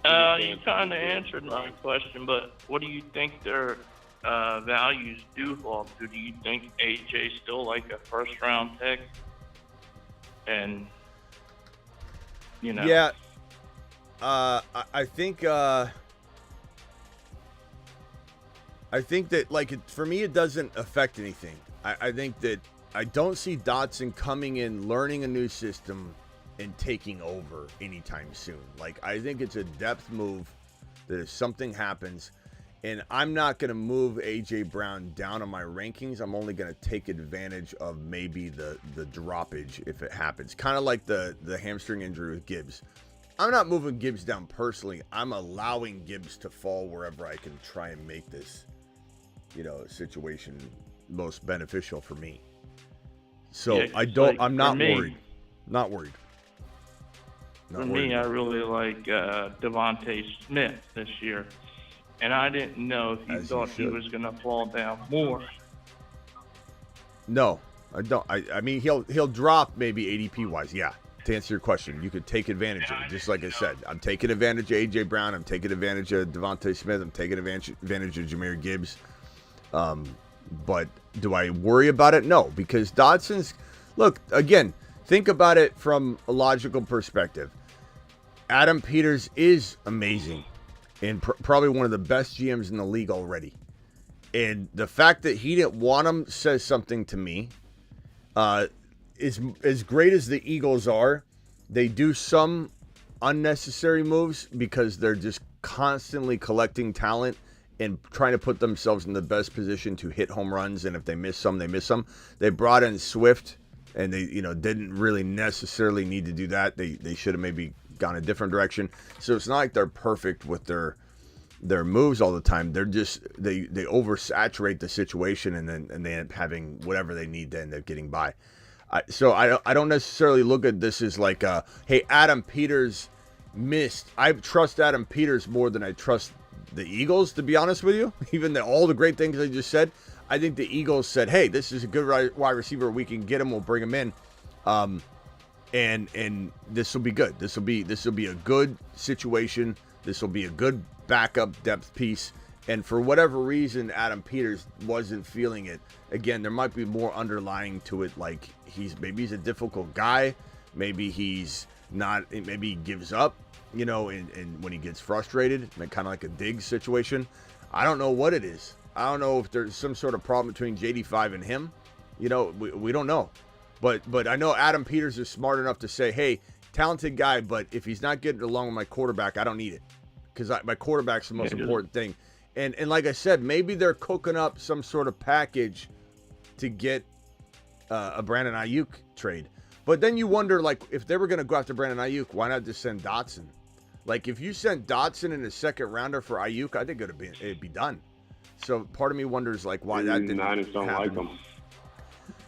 kind of answered my question, but what do you think their values do fall to? Do you think AJ's still like a first-round pick? And, Yeah. I think that, like, for me, it doesn't affect anything. I think that I don't see Dotson coming in, learning a new system, and taking over anytime soon. Like, I think it's a depth move that if something happens, And I'm not going to move A.J. Brown down on my rankings. I'm only going to take advantage of maybe the droppage if it happens. Kind of like the hamstring injury with Gibbs. I'm not moving Gibbs down personally. I'm allowing Gibbs to fall wherever I can try and make this, situation most beneficial for me. So Yeah, I'm not worried. Not worried. For me, I really like Devontae Smith this year. And I didn't know if you thought he was going to fall down more. No, I don't. I mean, he'll drop maybe ADP wise. Yeah. To answer your question, you could take advantage of it. Just like I said, I'm taking advantage of A.J. Brown. I'm taking advantage of Devontae Smith. I'm taking advantage of Jahmyr Gibbs. But do I worry about it? No, because Dotson's... Look, again, think about it from a logical perspective. Adam Peters is amazing and probably one of the best GMs in the league already. And the fact that he didn't want him says something to me. As great as the Eagles are, they do some unnecessary moves because they're just constantly collecting talent and trying to put themselves in the best position to hit home runs. And if they miss some, they miss some. They brought in Swift, and they didn't really necessarily need to do that. They should have maybe gone a different direction. So it's not like they're perfect with their moves all the time. They're just they oversaturate the situation, and they end up having whatever they need to end up getting by. So I don't necessarily look at this as like, hey, Adam Peters missed. I trust Adam Peters more than I trust the Eagles, to be honest with you. Even all the great things I just said, I think the Eagles said, hey, this is a good wide receiver. We can get him. We'll bring him in. And this will be good. This will be a good situation. This will be a good backup depth piece. And for whatever reason, Adam Peters wasn't feeling it. Again, there might be more underlying to it, like maybe he's a difficult guy. Maybe he's not. Maybe he gives up, and when he gets frustrated, kind of like a Diggs situation. I don't know what it is. I don't know if there's some sort of problem between JD5 and him. We don't know. But I know Adam Peters is smart enough to say, hey, talented guy, but if he's not getting along with my quarterback, I don't need it. Because my quarterback's the most important thing. And like I said, maybe they're cooking up some sort of package to get a Brandon Ayuk trade. But then you wonder, like, if they were going to go after Brandon Ayuk, why not just send Dotson? Like, if you sent Dotson in a second rounder for Ayuk, I think it'd be done. So part of me wonders, like, why that didn't Niners don't happen. like him.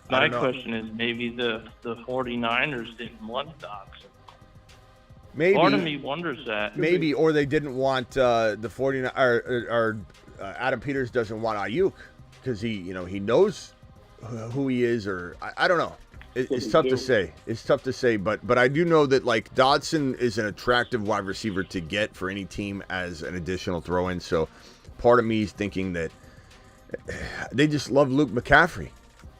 My question is, maybe the 49ers didn't want Dotson. Maybe. Part of me wonders that. Maybe, or they didn't want the 49ers, or Adam Peters doesn't want Ayuk because he knows who he is, or I don't know. It's tough to say. It's tough to say, but I do know that, like, Dotson is an attractive wide receiver to get for any team as an additional throw-in. So part of me is thinking that they just love Luke McCaffrey.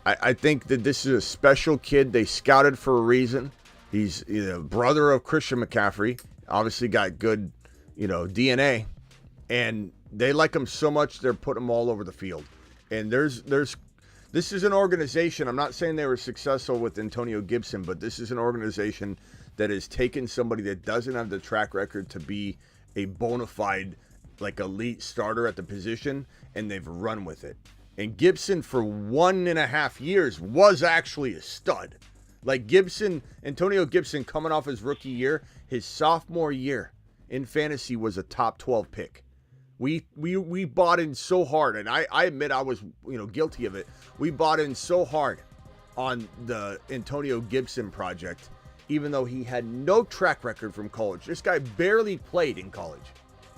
I think that this is a special kid they scouted for a reason. He's brother of Christian McCaffrey. Obviously got good, DNA. And they like him so much they're putting him all over the field. And this is an organization. I'm not saying they were successful with Antonio Gibson, but this is an organization that has taken somebody that doesn't have the track record to be a bona fide, like, elite starter at the position, and they've run with it. And Gibson, for 1.5 years, was actually a stud. Like, Antonio Gibson, coming off his rookie year, his sophomore year in fantasy was a top 12 pick. We bought in so hard, and I admit I was guilty of it. We bought in so hard on the Antonio Gibson project, even though he had no track record from college. This guy barely played in college.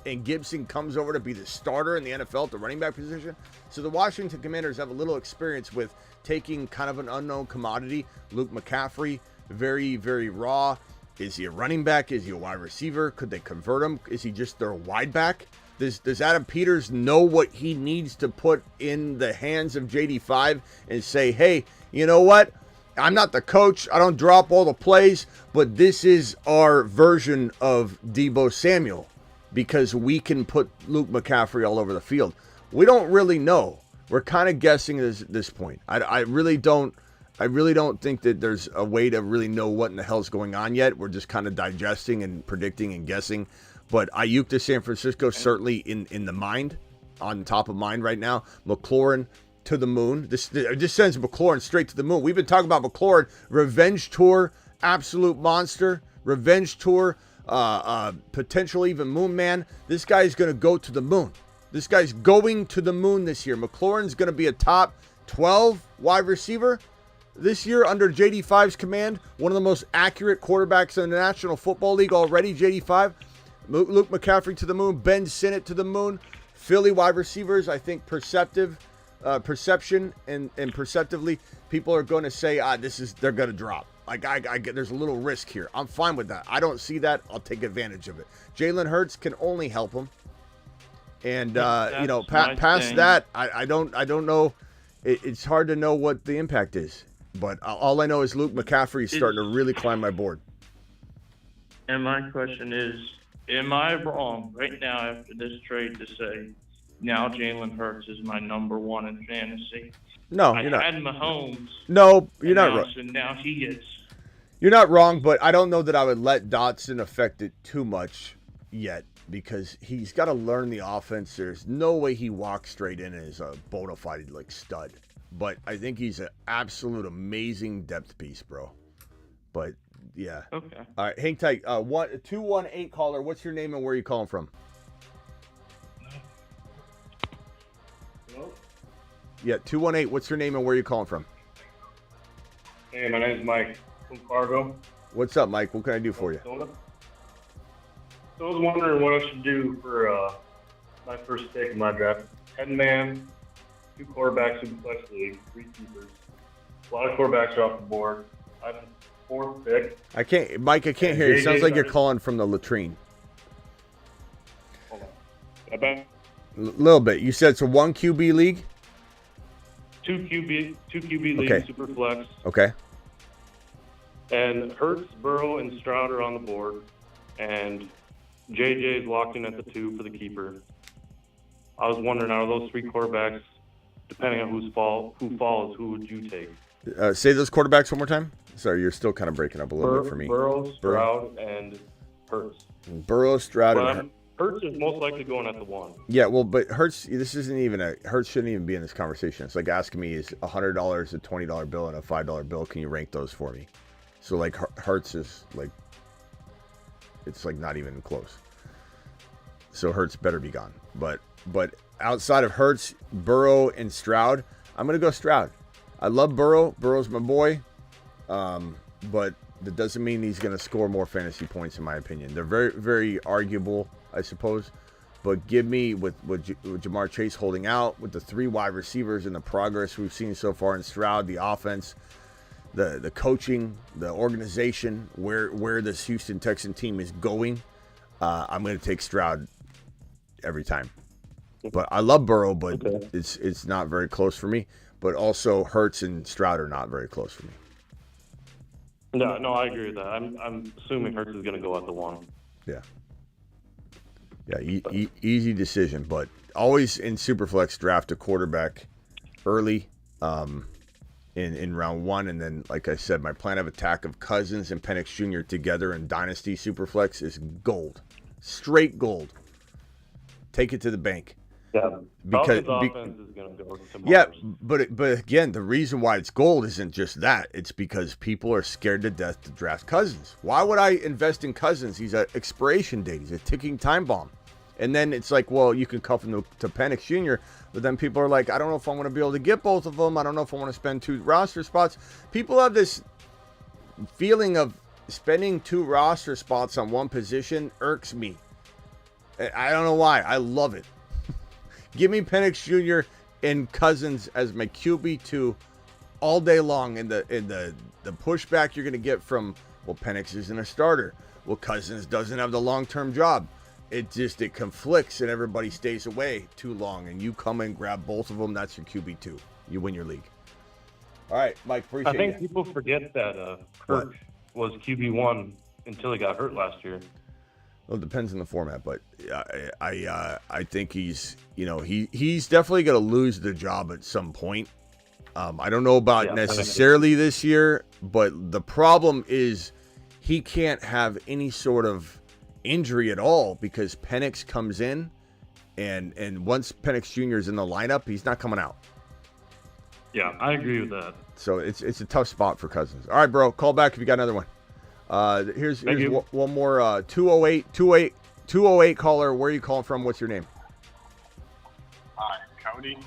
And Gibson comes over to be the starter in the NFL at the running back position. So the Washington Commanders have a little experience with taking kind of an unknown commodity. Luke McCaffrey, very, very raw. Is he a running back? Is he a wide receiver? Could they convert him? Is he just their wide back? Does Adam Peters know what he needs to put in the hands of JD5 and say, hey, you know what? I'm not the coach. I don't drop all the plays, but this is our version of Deebo Samuel, because we can put Luke McCaffrey all over the field. We don't really know. We're kind of guessing at this point. I really don't think that there's a way to really know what in the hell's going on yet. We're just kind of digesting and predicting and guessing. But Ayuk to San Francisco, certainly in the mind. on top of mind right now. McLaurin to the moon. This just sends McLaurin straight to the moon. We've been talking about McLaurin, revenge tour, absolute monster, revenge tour, potential even moon man. This guy's going to go to the moon. This guy's going to the moon this year. McLaurin's going to be a top 12 wide receiver this year under JD5's command. One of the most accurate quarterbacks in the National Football League already, JD5. Luke McCaffrey to the moon, Ben Sinnott to the moon. Philly wide receivers, I think perception and perceptively, people are going to say, they're going to drop. Like I get, there's a little risk here. I'm fine with that. I don't see that. I'll take advantage of it. Jalen Hurts can only help him. And past that, I don't know. It's hard to know what the impact is. But all I know is Luke McCaffrey is starting to really climb my board. And my question is, am I wrong right now after this trade to say now Jalen Hurts is my number one in fantasy? No, you're not. I had Mahomes. No, you're not wrong. And now he is. You're not wrong, but I don't know that I would let Dotson affect it too much yet because he's got to learn the offense. There's no way he walks straight in as a bona fide stud. But I think he's an absolute amazing depth piece, bro. But yeah. Okay. All right, hang tight. 218 caller. What's your name and where are you calling from? Hello? Yeah, 218. What's your name and where are you calling from? Hey, my name is Mike from Fargo. What's up, Mike? What can I do for you? So I was wondering what I should do for my first pick in my draft. 10-man, 2 quarterbacks in the flex league, 3 keepers. A lot of quarterbacks are off the board. I have the 4th pick. Mike, I can't hear you. It sounds like you're calling from the latrine. Hold on. About Little bit. You said it's a 1 QB league? 2 QB league, Okay. super flex. Okay. And Hurts, Burrow, and Stroud are on the board. And JJ is locked in at the 2 for the keeper. I was wondering, out of those 3 quarterbacks, depending on who falls, who would you take? Say those quarterbacks one more time. Sorry, you're still kind of breaking up a little bit for me. Burrow, Stroud, and Hurts. Burrow, Stroud, and Hurts is most likely going at the 1. Yeah, well, but Hurts, this isn't even Hurts shouldn't even be in this conversation. It's like asking me, is $100, a $20 bill, and a $5 bill, can you rank those for me? So, like, Hurts is, like, it's, like, not even close. So, Hurts better be gone. But outside of Hurts, Burrow, and Stroud, I'm going to go Stroud. I love Burrow. Burrow's my boy. But that doesn't mean he's going to score more fantasy points, in my opinion. They're very, very arguable, I suppose. But give me, with Jamar Chase holding out, with the 3 wide receivers and the progress we've seen so far in Stroud, the offense, the coaching, the organization, where this Houston Texan team is going, I'm going to take Stroud every time. But I love Burrow, but it's not very close for me. But also Hurts and Stroud are not very close for me. No, I agree with that. I'm assuming Hurts is going to go at the 1. Yeah. Yeah, easy decision. But always in Superflex, draft a quarterback early in round 1. And then, like I said, my plan of attack of Cousins and Penix Jr. together in Dynasty Superflex is gold. Straight gold. Take it to the bank. Yeah, because offense is going to go to Mars. Yeah, but again, the reason why it's gold isn't just that. It's because people are scared to death to draft Cousins. Why would I invest in Cousins? He's an expiration date. He's a ticking time bomb. And then it's like, well, you can cuff him to Penix Jr., but then people are like, I don't know if I'm going to be able to get both of them. I don't know if I want to spend 2 roster spots. People have this feeling of spending 2 roster spots on one position irks me. I don't know why. I love it. Give me Penix Jr. and Cousins as my QB2 all day long. And the pushback you're going to get from, well, Penix isn't a starter. Well, Cousins doesn't have the long-term job. It conflicts and everybody stays away too long. And you come and grab both of them. That's your QB2. You win your league. All right, Mike, appreciate it. I think people forget that Kirk was QB1 until he got hurt last year. Well, it depends on the format, but I think he's definitely going to lose the job at some point. I don't know about necessarily this year, but the problem is he can't have any sort of injury at all because Penix comes in And once Penix Jr. is in the lineup, he's not coming out. Yeah, I agree with that. So it's a tough spot for Cousins. All right, bro. Call back if you got another one. Here's one more 208 caller. Where are you calling from? What's your name? Cody.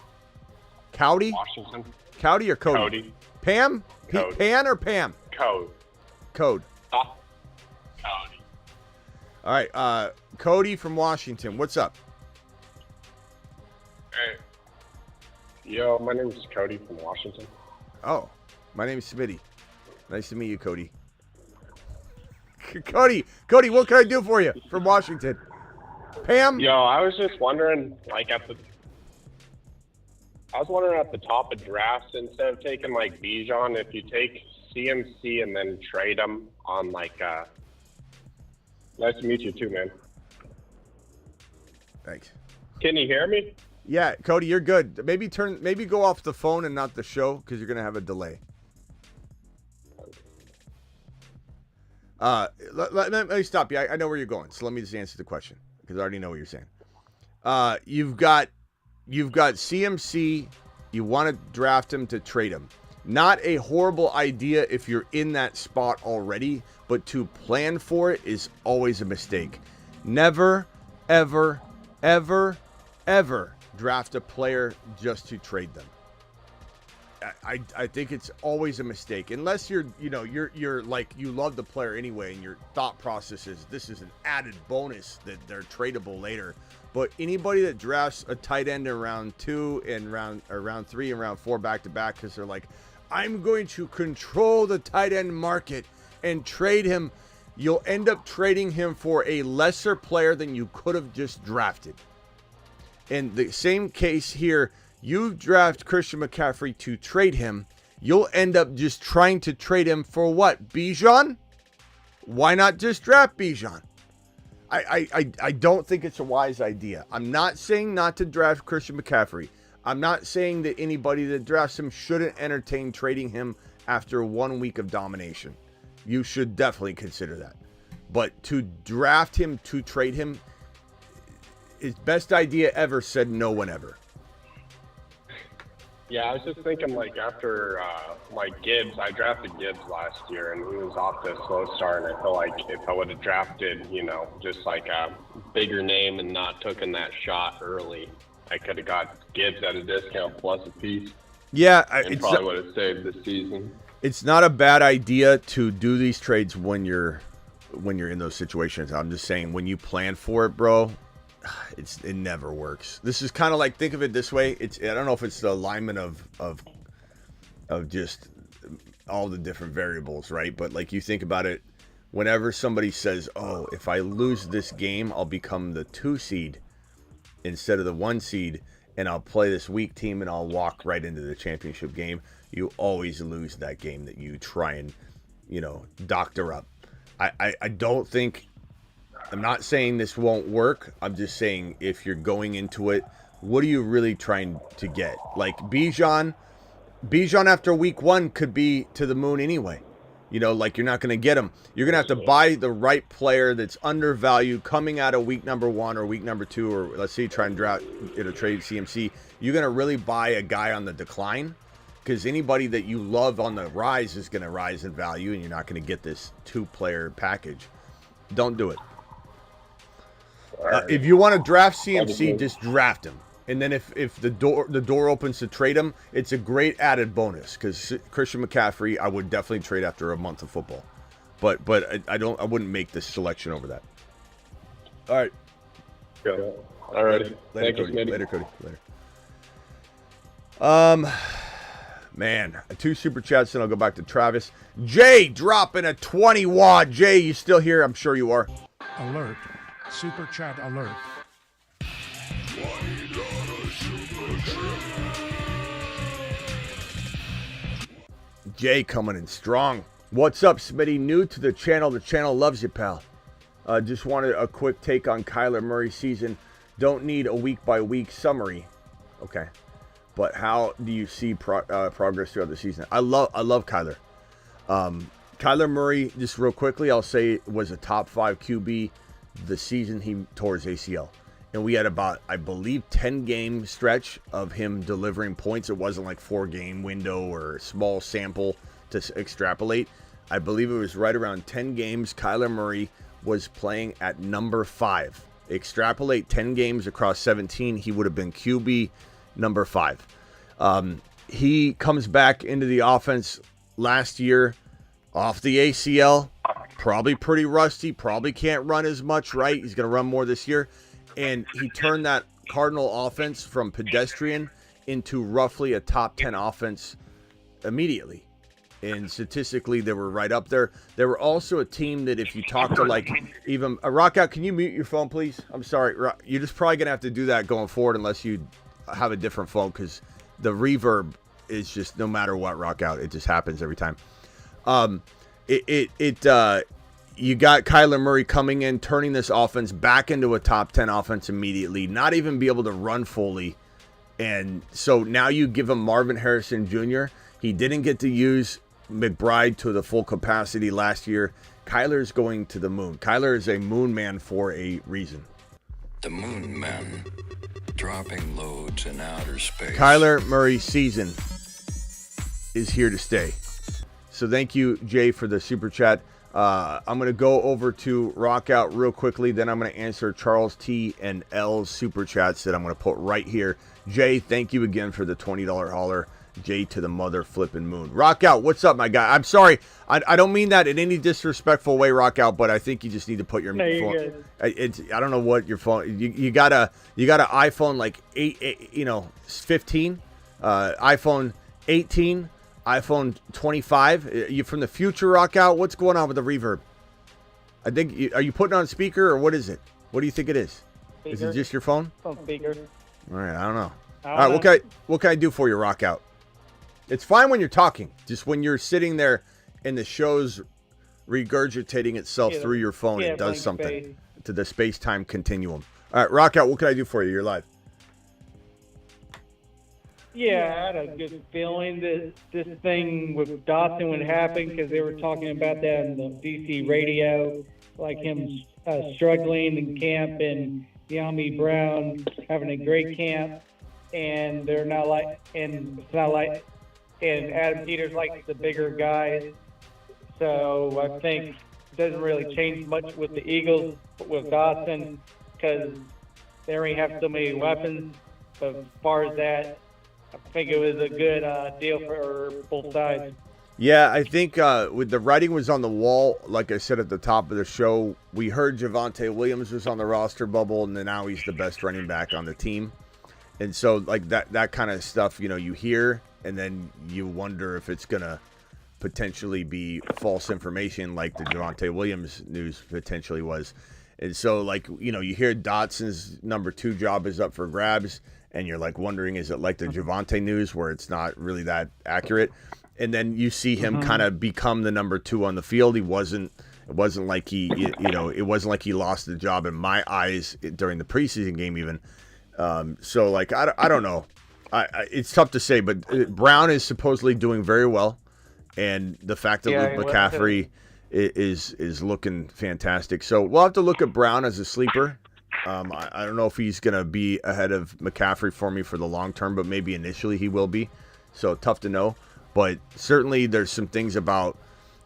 Cowdy? Washington. Cowdy or Cody? Cody. Pam? Code. Pan or Pam? Code. Code. Cody. All right. Cody from Washington. What's up? Hey. Yo, my name is Cody from Washington. Oh, my name is Smitty. Nice to meet you, Cody. Cody, what can I do for you from Washington? Pam? Yo, I was just wondering, at the top of drafts, instead of taking Bijan, if you take CMC and then trade him on nice to meet you too, man. Thanks. Can you hear me? Yeah, Cody, you're good. Maybe go off the phone and not the show because you're gonna have a delay. Let me stop you. I know where you're going, so let me just answer the question because I already know what you're saying. You've got CMC. You want to draft him to trade him. Not a horrible idea if you're in that spot already, but to plan for it is always a mistake. Never, ever, ever, ever draft a player just to trade them. I think it's always a mistake unless you're like you love the player anyway and your thought process is this is an added bonus that they're tradable later. But anybody that drafts a tight end in round 2 and round 3 and round 4 back to back because they're like, I'm going to control the tight end market and trade him, you'll end up trading him for a lesser player than you could have just drafted. In the same case here, you draft Christian McCaffrey to trade him, you'll end up just trying to trade him for what? Bijan? Why not just draft Bijan? I don't think it's a wise idea. I'm not saying not to draft Christian McCaffrey. I'm not saying that anybody that drafts him shouldn't entertain trading him after 1 week of domination. You should definitely consider that. But to draft him to trade him, his best idea ever, said no one ever. Yeah, I was just thinking, after, Gibbs, I drafted Gibbs last year, and he was off to a slow start, and I feel like if I would have drafted, just a bigger name and not taken that shot early, I could have got Gibbs at a discount plus a piece. Yeah. And probably would have saved the season. It's not a bad idea to do these trades when you're in those situations. I'm just saying, when you plan for it, bro, it never works. This is kind of like, think of it this way. I don't know if it's the alignment of just all the different variables, right? But you think about it, whenever somebody says, "Oh, if I lose this game, I'll become the 2 seed instead of the 1 seed, and I'll play this weak team and I'll walk right into the championship game," you always lose that game that you try and doctor up. I don't think. I'm not saying this won't work. I'm just saying if you're going into it, what are you really trying to get? Bijan after week 1 could be to the moon anyway. You're not going to get him. You're going to have to buy the right player that's undervalued coming out of week number 1 or week number 2, or let's say you try and trade CMC. You're going to really buy a guy on the decline because anybody that you love on the rise is going to rise in value, and you're not going to get this 2-player package. Don't do it. If you want to draft CMC, just draft him. And then if the door opens to trade him, it's a great added bonus because Christian McCaffrey, I would definitely trade after a month of football. But I wouldn't make this selection over that. All right. Good. All right. Later, Cody. Later, Cody. Man, 2 super chats, and I'll go back to Travis. Jay dropping a 20 wad. Jay, you still here? I'm sure you are. Alert. Super chat alert. Jay coming in strong. What's up, Smitty? New to the channel. The channel loves you, pal. Just wanted a quick take on Kyler Murray's season. Don't need a week-by-week summary. Okay. But how do you see progress throughout the season? I love Kyler. Kyler Murray, just real quickly, I'll say was a top 5 QB the season he tore his ACL. and we had about, I believe, 10-game stretch of him delivering points. It wasn't like 4-game window or small sample to extrapolate. I believe it was right around 10 games. Kyler Murray was playing at number 5. Extrapolate 10 games across 17, he would have been QB number 5. He comes back into the offense last year off the ACL, probably pretty rusty, probably can't run as much, right? He's going to run more this year. And he turned that Cardinal offense from pedestrian into roughly a top 10 offense immediately. And statistically, they were right up there. They were also a team that if you talk to like even Rock Out, can you mute your phone, please? I'm sorry. You're just probably going to have to do that going forward unless you have a different phone because the reverb is just no matter what, Rock Out. It just happens every time. You got Kyler Murray coming in, turning this offense back into a top 10 offense immediately, not even be able to run fully. And so now you give him Marvin Harrison Jr. He didn't get to use McBride to the full capacity last year. Kyler's going to the moon. Kyler is a moon man for a reason. The moon men dropping loads in outer space. Kyler Murray's season is here to stay. So thank you, Jay, for the super chat. I'm going to go over to Rock Out real quickly. Then I'm going to answer Charles T and L's super chats that I'm going to put right here. Jay, thank you again for the $20 holler. Jay to the mother flipping moon. Rock Out, what's up, my guy? I'm sorry. I don't mean that in any disrespectful way, Rock Out, but I think you just need to put your phone. I don't know what your phone. You got an iPhone like 15, iPhone 18. iPhone 25. You from the future, Rock Out? What's going on with the reverb? I think are you putting on speaker or what is it? What do you think it is? Speaker. Is it just your phone? Phone speaker. All right, I don't know. All right, what can I do for you, Rock Out? It's fine when you're talking. Just when you're sitting there and the show's regurgitating itself through your phone, it does something to the space-time continuum. All right, Rock Out, what can I do for you? You're live. Yeah, I had a good feeling that this thing with Dotson would happen because they were talking about that on the DC radio, like him struggling in camp and Yami Brown having a great camp, and they're not like, and it's not like, and Adam Peters like the bigger guys. So I think it doesn't really change much with the Eagles with Dotson because they already have so many weapons. But as far as that, I think it was a good deal for both sides. Yeah, I think with the writing was on the wall, like I said at the top of the show, we heard Javonte Williams was on the roster bubble, and then now he's the best running back on the team. And so, like, that kind of stuff, you hear, and then you wonder if it's going to potentially be false information like the Javonte Williams news potentially was. And so, like, you hear Dotson's number 2 job is up for grabs, and you're, like, wondering, is it like the Javonte news where it's not really that accurate? And then you see him kind of become the number 2 on the field. It wasn't like he, it wasn't like he lost the job in my eyes during the preseason game even. So, like, I don't know. It's tough to say, but Brown is supposedly doing very well. And the fact that Luke McCaffrey is looking fantastic. So we'll have to look at Brown as a sleeper. I don't know if he's going to be ahead of McCaffrey for me for the long term, but maybe initially he will be. So tough to know. But certainly there's some things about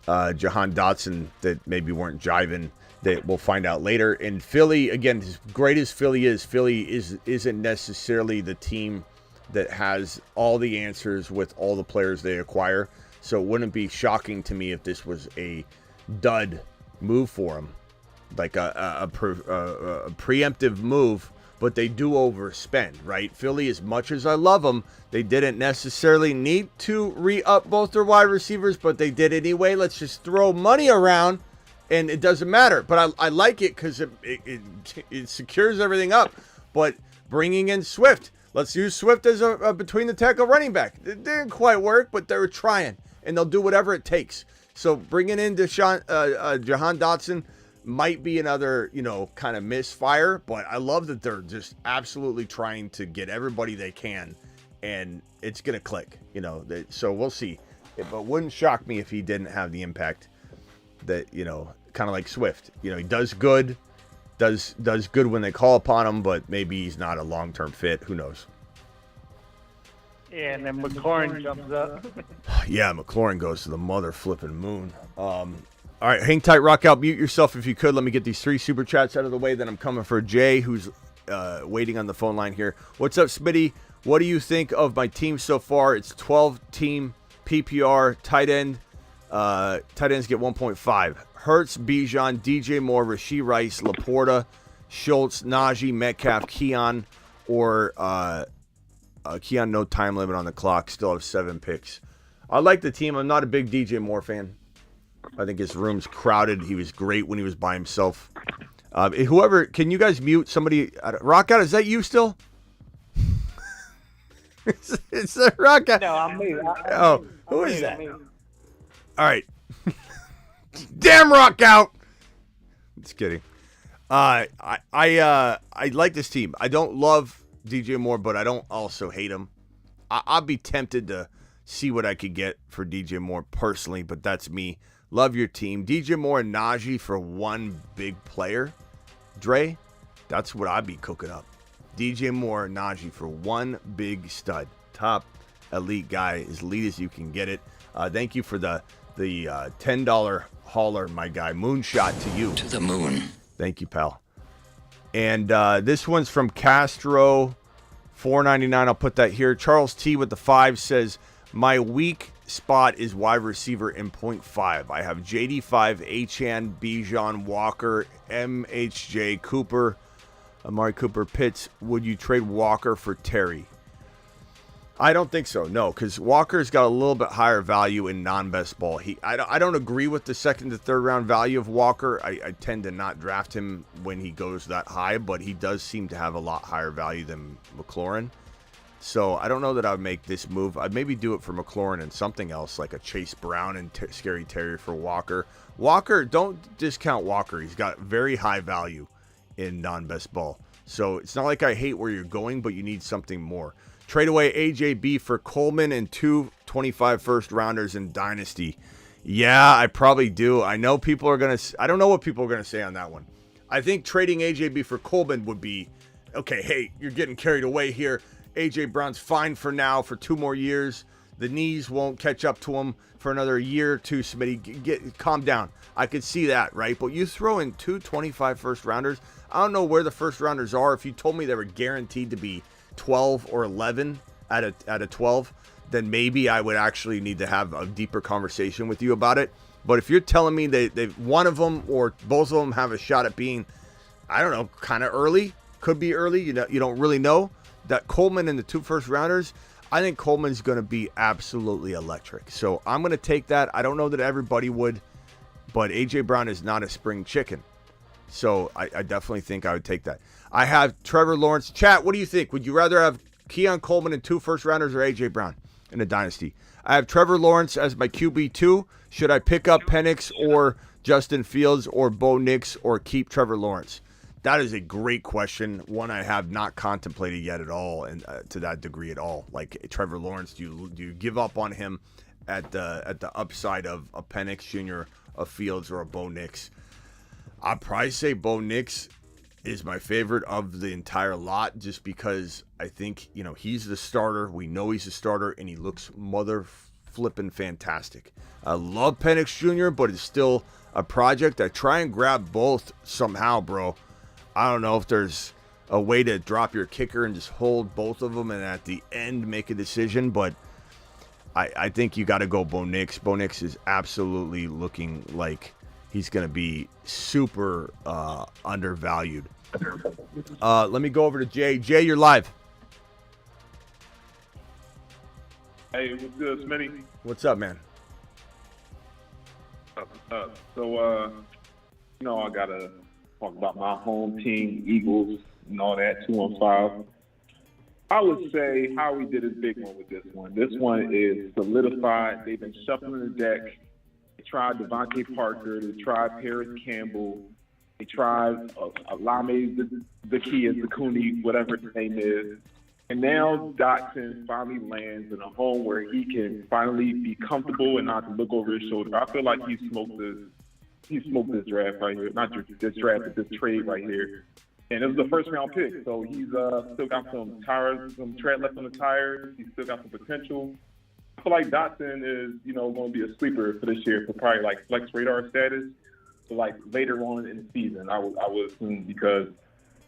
Jahan Dotson that maybe weren't jiving that we'll find out later. And Philly, again, as great as Philly isn't necessarily the team that has all the answers with all the players they acquire. So it wouldn't be shocking to me if this was a dud move for him, like a preemptive move, but they do overspend, right? Philly, as much as I love them, they didn't necessarily need to re-up both their wide receivers, but they did anyway. Let's just throw money around, and it doesn't matter. But I like it because it secures everything up. But bringing in Swift, let's use Swift as a between-the-tackle running back. It didn't quite work, but they were trying, and they'll do whatever it takes. So bringing in Jahan Dotson might be another, kind of misfire, but I love that they're just absolutely trying to get everybody they can, and it's going to click, so we'll see. But wouldn't shock me if he didn't have the impact that, kind of like Swift. He does good, does good when they call upon him, but maybe he's not a long-term fit. Who knows? Yeah, and then McLaurin jumps up. Yeah, McLaurin goes to the mother flipping moon. All right, hang tight, rock out, mute yourself if you could. Let me get these 3 super chats out of the way. Then I'm coming for Jay, who's waiting on the phone line here. What's up, Smitty? What do you think of my team so far? It's 12-team PPR tight end. Tight ends get 1.5. Hurts, Bijan, DJ Moore, Rashee Rice, Laporta, Schultz, Najee, Metcalf, Keon, or Keon, no time limit on the clock. Still have 7 picks. I like the team. I'm not a big DJ Moore fan. I think his room's crowded. He was great when he was by himself. Whoever, can you guys mute somebody? Rockout, is that you still? It's a Rockout. No, I'm me. Who is that? All right. Damn Rockout. Just kidding. I like this team. I don't love DJ Moore, but I don't also hate him. I'll be tempted to see what I could get for DJ Moore personally, but that's me. Love your team. DJ Moore and Najee for one big player. Dre, that's what I'd be cooking up. DJ Moore and Najee for one big stud. Top elite guy, as elite as you can get it. Thank you for the $10 hauler, my guy. Moonshot to you. To the moon. Thank you, pal. And this one's from Castro, $4.99. I'll put that here. Charles T with the 5 says, my weak spot is wide receiver in 0.5. I have JD5, Achane, Bijan, Walker, MHJ, Cooper, Amari Cooper, Pitts. Would you trade Walker for Terry? I don't think so, no, because Walker's got a little bit higher value in non-best ball. I don't agree with the second to third round value of Walker. I tend to not draft him when he goes that high, but he does seem to have a lot higher value than McLaurin. So I don't know that I would make this move. I'd maybe do it for McLaurin and something else, like a Chase Brown and Scary Terry for Walker. Walker, don't discount Walker. He's got very high value in non-best ball. So it's not like I hate where you're going, but you need something more. Trade away AJB for Coleman and 2 25 first rounders in Dynasty. Yeah, I probably do. I know people are going to... I don't know what people are going to say on that one. I think trading AJB for Coleman would be, okay, hey, you're getting carried away here. AJ Brown's fine for now for 2 more years. The knees won't catch up to him for another year or two. Smitty, calm down. I could see that, right? But you throw in 2 25 first rounders. I don't know where the first rounders are. If you told me they were guaranteed to be 12 or 11 at a 12, then maybe I would actually need to have a deeper conversation with you about it. But if you're telling me they one of them or both of them have a shot at being, I don't know, kind of early, could be early, you don't really know, that Coleman and the 2 first rounders, I think Coleman's going to be absolutely electric. So I'm going to take that. I don't know that everybody would, but AJ Brown is not a spring chicken. So I definitely think I would take that. I have Trevor Lawrence. Chat, what do you think? Would you rather have Keon Coleman and 2 first rounders or AJ Brown in a dynasty? I have Trevor Lawrence as my QB2. Should I pick up Penix or Justin Fields or Bo Nix or keep Trevor Lawrence? That is a great question. One I have not contemplated yet at all, and to that degree at all. Like Trevor Lawrence, do you give up on him at the upside of a Penix Jr., a Fields, or a Bo Nix? I'd probably say Bo Nix is my favorite of the entire lot, just because I think, he's the starter. We know he's a starter, and he looks mother flipping fantastic. I love Penix Jr., but it's still a project. I try and grab both somehow, bro. I don't know if there's a way to drop your kicker and just hold both of them and at the end make a decision, but I think you got to go Bo Nix. Bo Nix is absolutely looking like he's going to be super undervalued. Let me go over to Jay. Jay, you're live. Hey, what's good, Smitty? What's up, man? So, I got to talk about my home team, Eagles, and all that, 2-5. I would say Howie did his big one with this one. This one is solidified. They've been shuffling the deck. They tried Devontae Parker. They tried Paris Campbell. They tried Alame Zakuni, whatever his name is. And now Dotson finally lands in a home where he can finally be comfortable and not to look over his shoulder. I feel like he smoked he smoked this draft right here. Not this draft, but this trade right here. And it was the first round pick, so he's still got some tires, some tread left on the tires. He's still got some potential. I feel like Dotson is, going to be a sleeper for this year for probably like flex radar status. So like later on in the season, I would assume, because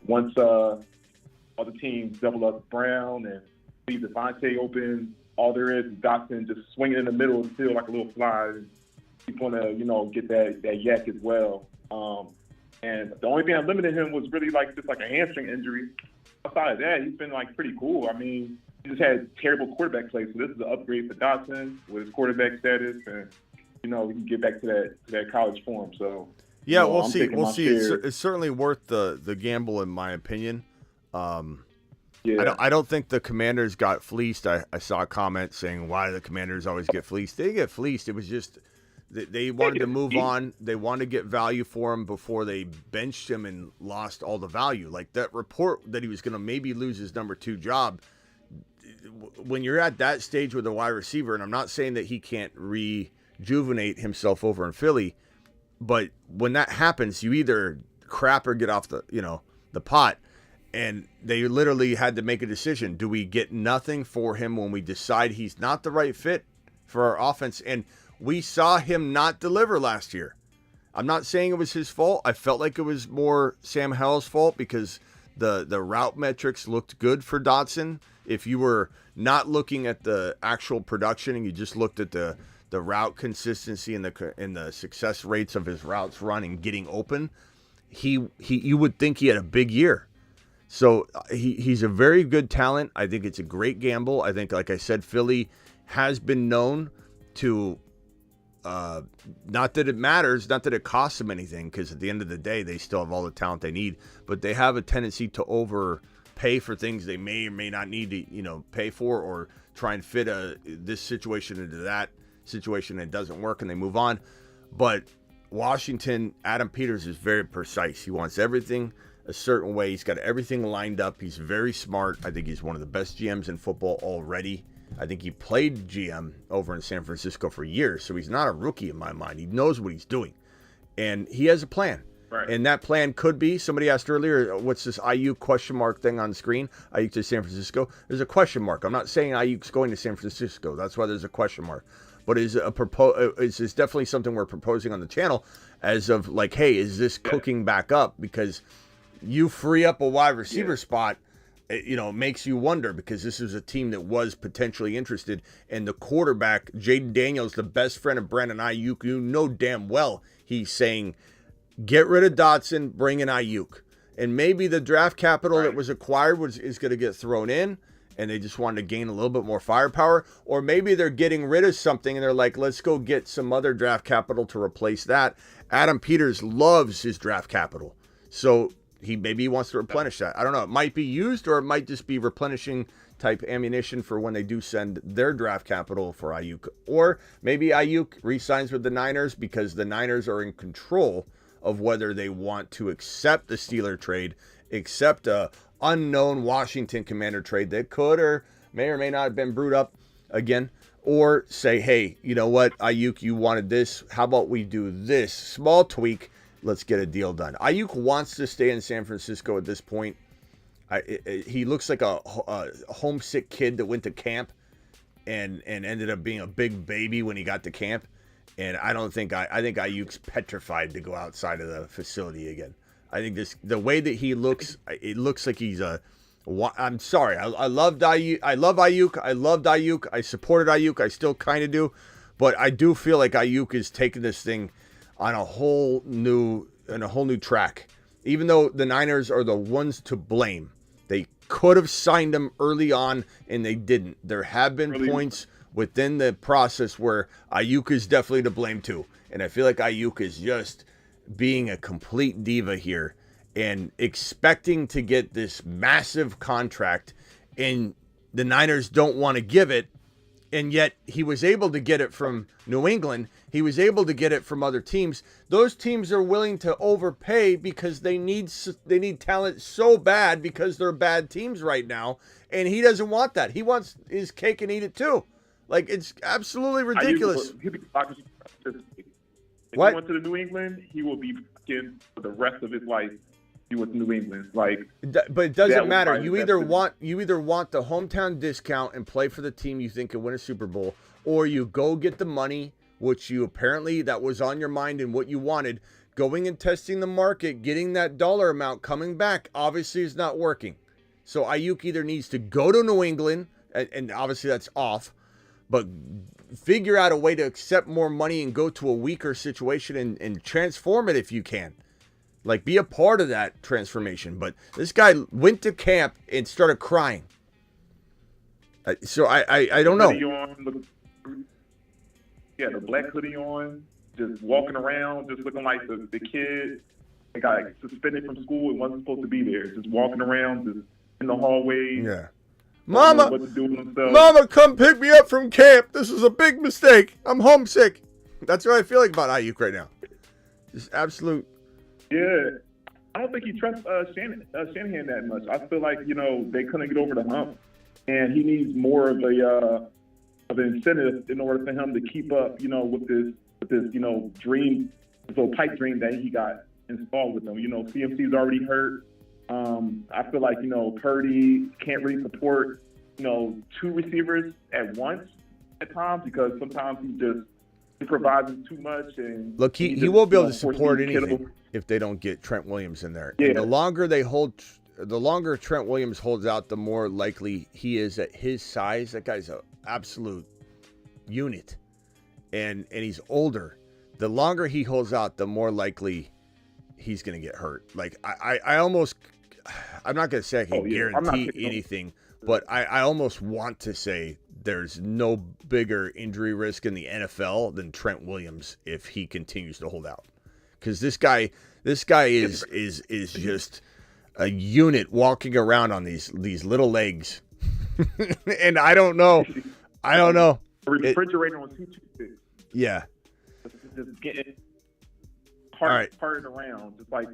once other teams double up Brown and leave Devontae open, all there is Dotson just swinging in the middle and feel like a little fly. He's going to, get that yak as well. And the only thing that limited him was really just like a hamstring injury. Outside of that, he's been pretty cool. I mean, he just had terrible quarterback play, so this is an upgrade for Dotson with his quarterback status, and he can get back to that college form. So yeah, we'll see. We'll see. It's certainly worth the gamble, in my opinion. Yeah. I don't think the Commanders got fleeced. I saw a comment saying, why do the Commanders always get fleeced? They didn't get fleeced. It was just they wanted to move on. They wanted to get value for him before they benched him and lost all the value. Like that report that he was going to maybe lose his number 2 job. When you're at that stage with a wide receiver, and I'm not saying that he can't rejuvenate himself over in Philly, but when that happens, you either crap or get off the pot. And they literally had to make a decision. Do we get nothing for him when we decide he's not the right fit for our offense? And we saw him not deliver last year. I'm not saying it was his fault. I felt like it was more Sam Howell's fault because the route metrics looked good for Dotson. If you were not looking at the actual production and you just looked at the route consistency and the success rates of his routes run and getting open, you would think he had a big year. So he's a very good talent. I think it's a great gamble. I think, like I said, Philly has been known to, not that it matters, not that it costs them anything, because at the end of the day, they still have all the talent they need, but they have a tendency to overpay for things they may or may not need to, pay for, or try and fit this situation into that situation, and it doesn't work and they move on. But Washington, Adam Peters is very precise. He wants everything a certain way. He's got everything lined up. He's very smart. I think he's one of the best GMs in football already. I think he played GM over in San Francisco for years, so he's not a rookie in my mind. He knows what he's doing, and he has a plan. Right. And that plan could be, somebody asked earlier, what's this IU question mark thing on the screen? IU to San Francisco. There's a question mark. I'm not saying IU's going to San Francisco. That's why there's a question mark. But is definitely something we're proposing on the channel as of hey, is this cooking back up? Because you free up a wide receiver spot, it makes you wonder, because this is a team that was potentially interested, and the quarterback, Jaden Daniels, the best friend of Brandon Ayuk, you know damn well he's saying, get rid of Dotson, bring in Ayuk. And maybe the draft capital that was acquired is going to get thrown in, and they just wanted to gain a little bit more firepower. Or maybe they're getting rid of something, and they're like, let's go get some other draft capital to replace that. Adam Peters loves his draft capital. So maybe he wants to replenish that. I don't know. It might be used, or it might just be replenishing type ammunition for when they do send their draft capital for Ayuk. Or maybe Ayuk re-signs with the Niners, because the Niners are in control of whether they want to accept the Steeler trade, accept a unknown Washington Commander trade that could or may not have been brewed up again, or say, hey, you know what, Ayuk, you wanted this. How about we do this small tweak? Let's get a deal done. Ayuk wants to stay in San Francisco at this point. He looks like a homesick kid that went to camp and ended up being a big baby when he got to camp. And I think Ayuk's petrified to go outside of the facility again. I think the way that he looks, it looks like he's I'm sorry. I loved Ayuk. I love Ayuk. I loved Ayuk. I supported Ayuk. I still kind of do. But I do feel like Ayuk is taking this thing on a whole new track. Even though the Niners are the ones to blame. They could have signed him early on, and they didn't. There have been points within the process where Ayuk is definitely to blame too. And I feel like Ayuk is just being a complete diva here and expecting to get this massive contract, and the Niners don't want to give it. And yet he was able to get it from New England. He was able to get it from other teams. Those teams are willing to overpay because they need talent so bad, because they're bad teams right now. And he doesn't want that. He wants his cake and eat it too. Like, it's absolutely ridiculous. If What? he went to the New England, he will be fucking for the rest of his life. He went to New England. Like, But it that doesn't was matter. probably You the either best want the hometown discount and play for the team you think can win a Super Bowl, or you go get the money, which you apparently that was on your mind and what you wanted. Going and testing the market, getting that dollar amount, coming back, obviously is not working. So Ayuk either needs to go to New England, and obviously that's off, but figure out a way to accept more money and go to a weaker situation and transform it if you can. Like, be a part of that transformation. But this guy went to camp and started crying. So I don't know. Yeah, the black hoodie on, just walking around, just looking like the kid that got suspended from school and wasn't supposed to be there. Just walking around, just in the hallway. Yeah. Mama, what to do with himself. Mama, come pick me up from camp. This is a big mistake. I'm homesick. That's what I feel like about Ayuk right now. Just absolute. Yeah, I don't think he trusts Shanahan that much. I feel like they couldn't get over the hump, and he needs more of an incentive in order for him to keep up, with this dream, this little pipe dream that he got installed with him. CMC's already hurt. I feel like Purdy can't really support two receivers at once at times because sometimes he provides too much. And look, he won't be able to support anything if they don't get Trent Williams in there. Yeah. And the longer Trent Williams holds out, the more likely he is at his size. That guy's an absolute unit, and he's older. The longer he holds out, the more likely he's going to get hurt. Like I'm not going to say I can guarantee anything, but I almost want to say there's no bigger injury risk in the NFL than Trent Williams if he continues to hold out. Because this guy is just a unit walking around on these little legs, and I don't know. A refrigerator on 2 sticks. Yeah. Just getting parted around, just like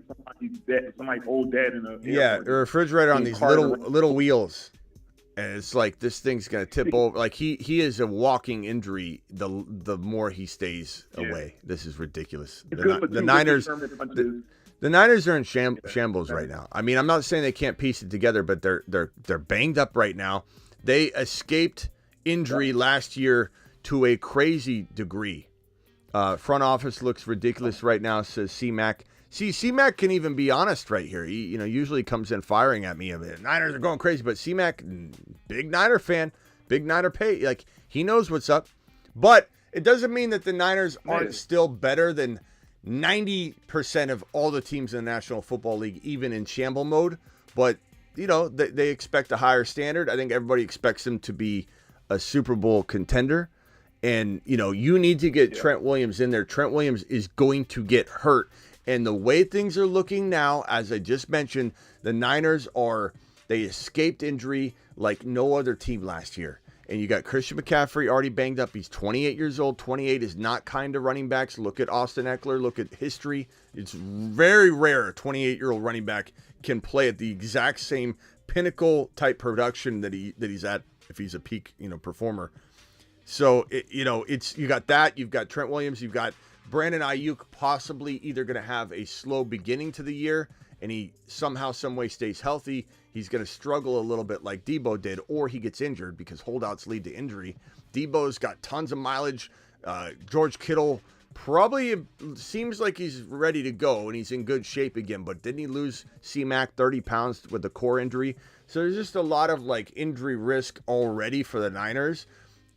somebody's old dad in a a refrigerator on these little wheels. And it's like this thing's gonna tip over. Like he is a walking injury. The more he stays away, this is ridiculous. The Niners, the Niners are in shambles right now. I mean, I'm not saying they can't piece it together, but they're banged up right now. They escaped injury last year to a crazy degree. Front office looks ridiculous right now, says C-Mac. See, C-Mac can even be honest right here. He, usually comes in firing at me. Niners are going crazy, but C-Mac, big Niner fan, big Niner pay. Like, he knows what's up. But it doesn't mean that the Niners aren't still better than 90% of all the teams in the National Football League, even in shamble mode. But, they expect a higher standard. I think everybody expects them to be a Super Bowl contender. And, you need to get Trent Williams in there. Trent Williams is going to get hurt. And the way things are looking now, as I just mentioned, the Niners they escaped injury like no other team last year. And you got Christian McCaffrey already banged up. He's 28 years old. 28 is not kind of running backs. Look at Austin Eckler. Look at history. It's very rare a 28-year-old running back can play at the exact same pinnacle type production that he's at if he's a peak, performer. So, you got that. You've got Trent Williams. You've got Brandon Ayuk possibly either going to have a slow beginning to the year and he somehow, some way stays healthy. He's going to struggle a little bit like Debo did, or he gets injured because holdouts lead to injury. Debo's got tons of mileage. George Kittle probably seems like he's ready to go and he's in good shape again, but didn't he lose C-Mac 30 pounds with the core injury? So there's just a lot of injury risk already for the Niners.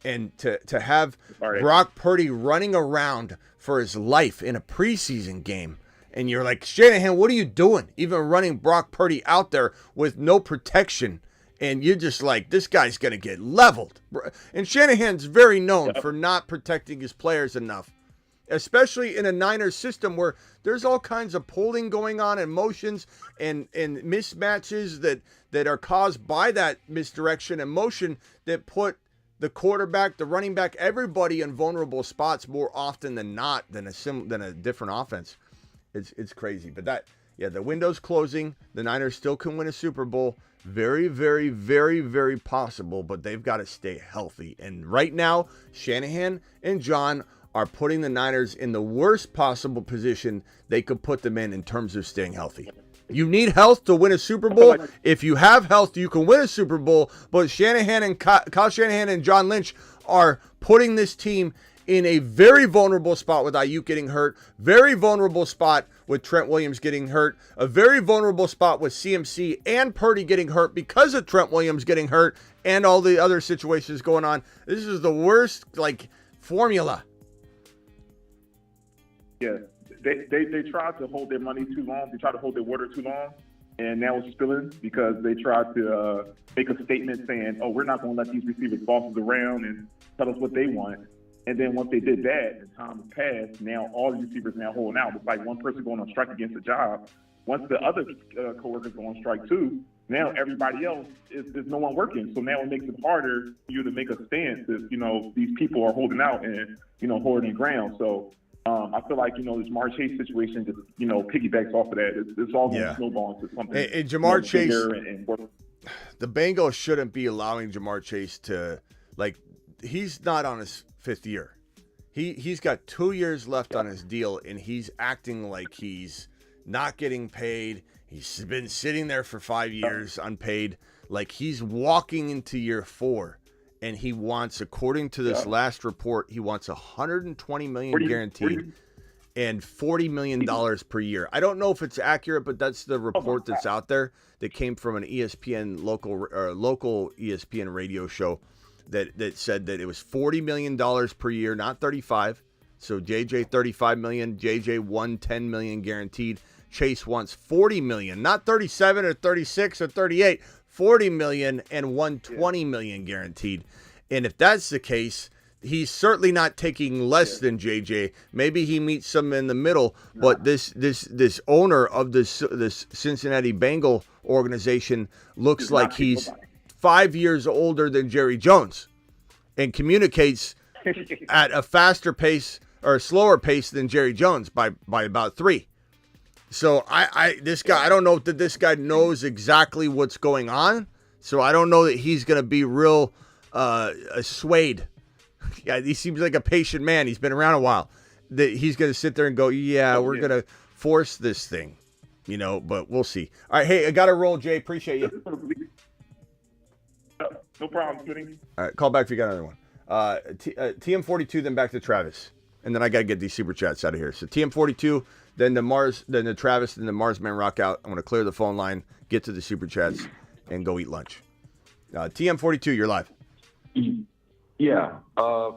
And to have Brock Purdy running around for his life in a preseason game, and you're like, Shanahan, what are you doing? Even running Brock Purdy out there with no protection, and you're just like, this guy's going to get leveled. And Shanahan's very known for not protecting his players enough, especially in a Niners system where there's all kinds of pulling going on and motions and mismatches that are caused by that misdirection and motion that put the quarterback, the running back, everybody in vulnerable spots more often than not than a different offense. It's crazy. But the window's closing. The Niners still can win a Super Bowl. Very, very, very, very possible, but they've got to stay healthy. And right now, Shanahan and John are putting the Niners in the worst possible position they could put them in terms of staying healthy. You need health to win a Super Bowl. If you have health, you can win a Super Bowl. But Shanahan and Kyle Shanahan and John Lynch are putting this team in a very vulnerable spot with Ayuk getting hurt, very vulnerable spot with Trent Williams getting hurt, a very vulnerable spot with CMC and Purdy getting hurt because of Trent Williams getting hurt and all the other situations going on. This is the worst, formula. Yeah, they tried to hold their money too long. They tried to hold their water too long, and now it's spilling because they tried to make a statement saying, "Oh, we're not going to let these receivers boss us around and tell us what they want." And then once they did that, and time has passed, now all the receivers now holding out. It's like one person going on strike against a job. Once the other coworkers go on strike too, now everybody else there's no one working. So now it makes it harder for you to make a stance if these people are holding out and holding ground. So. I feel like, this Jamar Chase situation just, piggybacks off of that. It's all going to snowball into something. And Jamar Chase, the Bengals shouldn't be allowing Jamar Chase to, he's not on his 5th year. He's got 2 years left on his deal, and he's acting like he's not getting paid. He's been sitting there for 5 years unpaid. Like he's walking into year 4. And he wants, according to this last report, he wants $120 million guaranteed and $40 million per year. I don't know if it's accurate, but that's the report that's out there that came from an ESPN local ESPN radio show that said that it was $40 million per year, not 35. So JJ $35 million, JJ won $10 million guaranteed. Chase wants $40 million, not 37 or 36 or 38. $40 million and $120 million guaranteed. And if that's the case, he's certainly not taking less than JJ. Maybe he meets some in the middle, but this owner of this Cincinnati Bengal organization looks like he's 5 years older than Jerry Jones and communicates at a faster pace or a slower pace than Jerry Jones by about 3. So this guy, I don't know that this guy knows exactly what's going on. So I don't know that he's going to be real swayed. Yeah, he seems like a patient man. He's been around a while. That he's going to sit there and go, we're going to force this thing, but we'll see. All right. Hey, I got to roll, Jay. Appreciate you. No problem, Smitty. All right. Call back if you got another one. TM42, then back to Travis. And then I got to get these super chats out of here. So TM42, then the Travis, then the Marsman rock out. I'm going to clear the phone line, get to the super chats, and go eat lunch. TM42, you're live. Yeah. I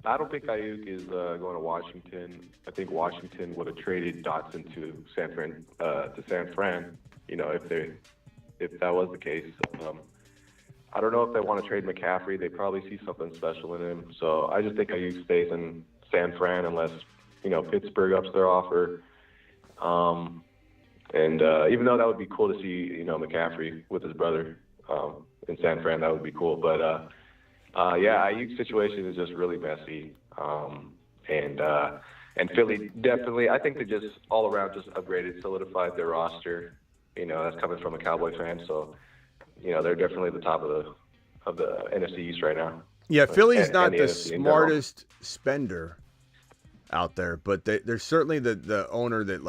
don't think Ayuk is going to Washington. I think Washington would have traded Dotson to San Fran, if that was the case. I don't know if they want to trade McCaffrey. They probably see something special in him. So I just think Ayuk stays in San Fran unless, Pittsburgh ups their offer. And even though that would be cool to see, McCaffrey with his brother in San Fran, that would be cool. But, Ayuk's situation is just really messy. And Philly definitely, I think they just all around just upgraded, solidified their roster. That's coming from a Cowboy fan. So, they're definitely the top of the NFC East right now. Yeah, Philly's not the smartest spender out there, but they're certainly the owner that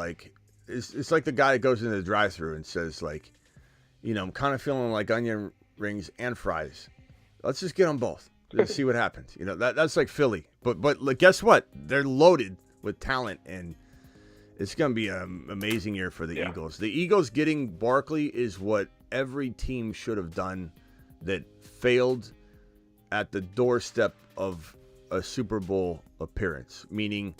it's like the guy that goes into the drive-thru and says I'm kind of feeling like onion rings and fries. Let's just get them both. Let's see what happens. That's like Philly, but guess what? They're loaded with talent, and it's going to be an amazing year for the Eagles. The Eagles getting Barkley is what every team should have done that failed at the doorstep of a Super Bowl appearance, meaning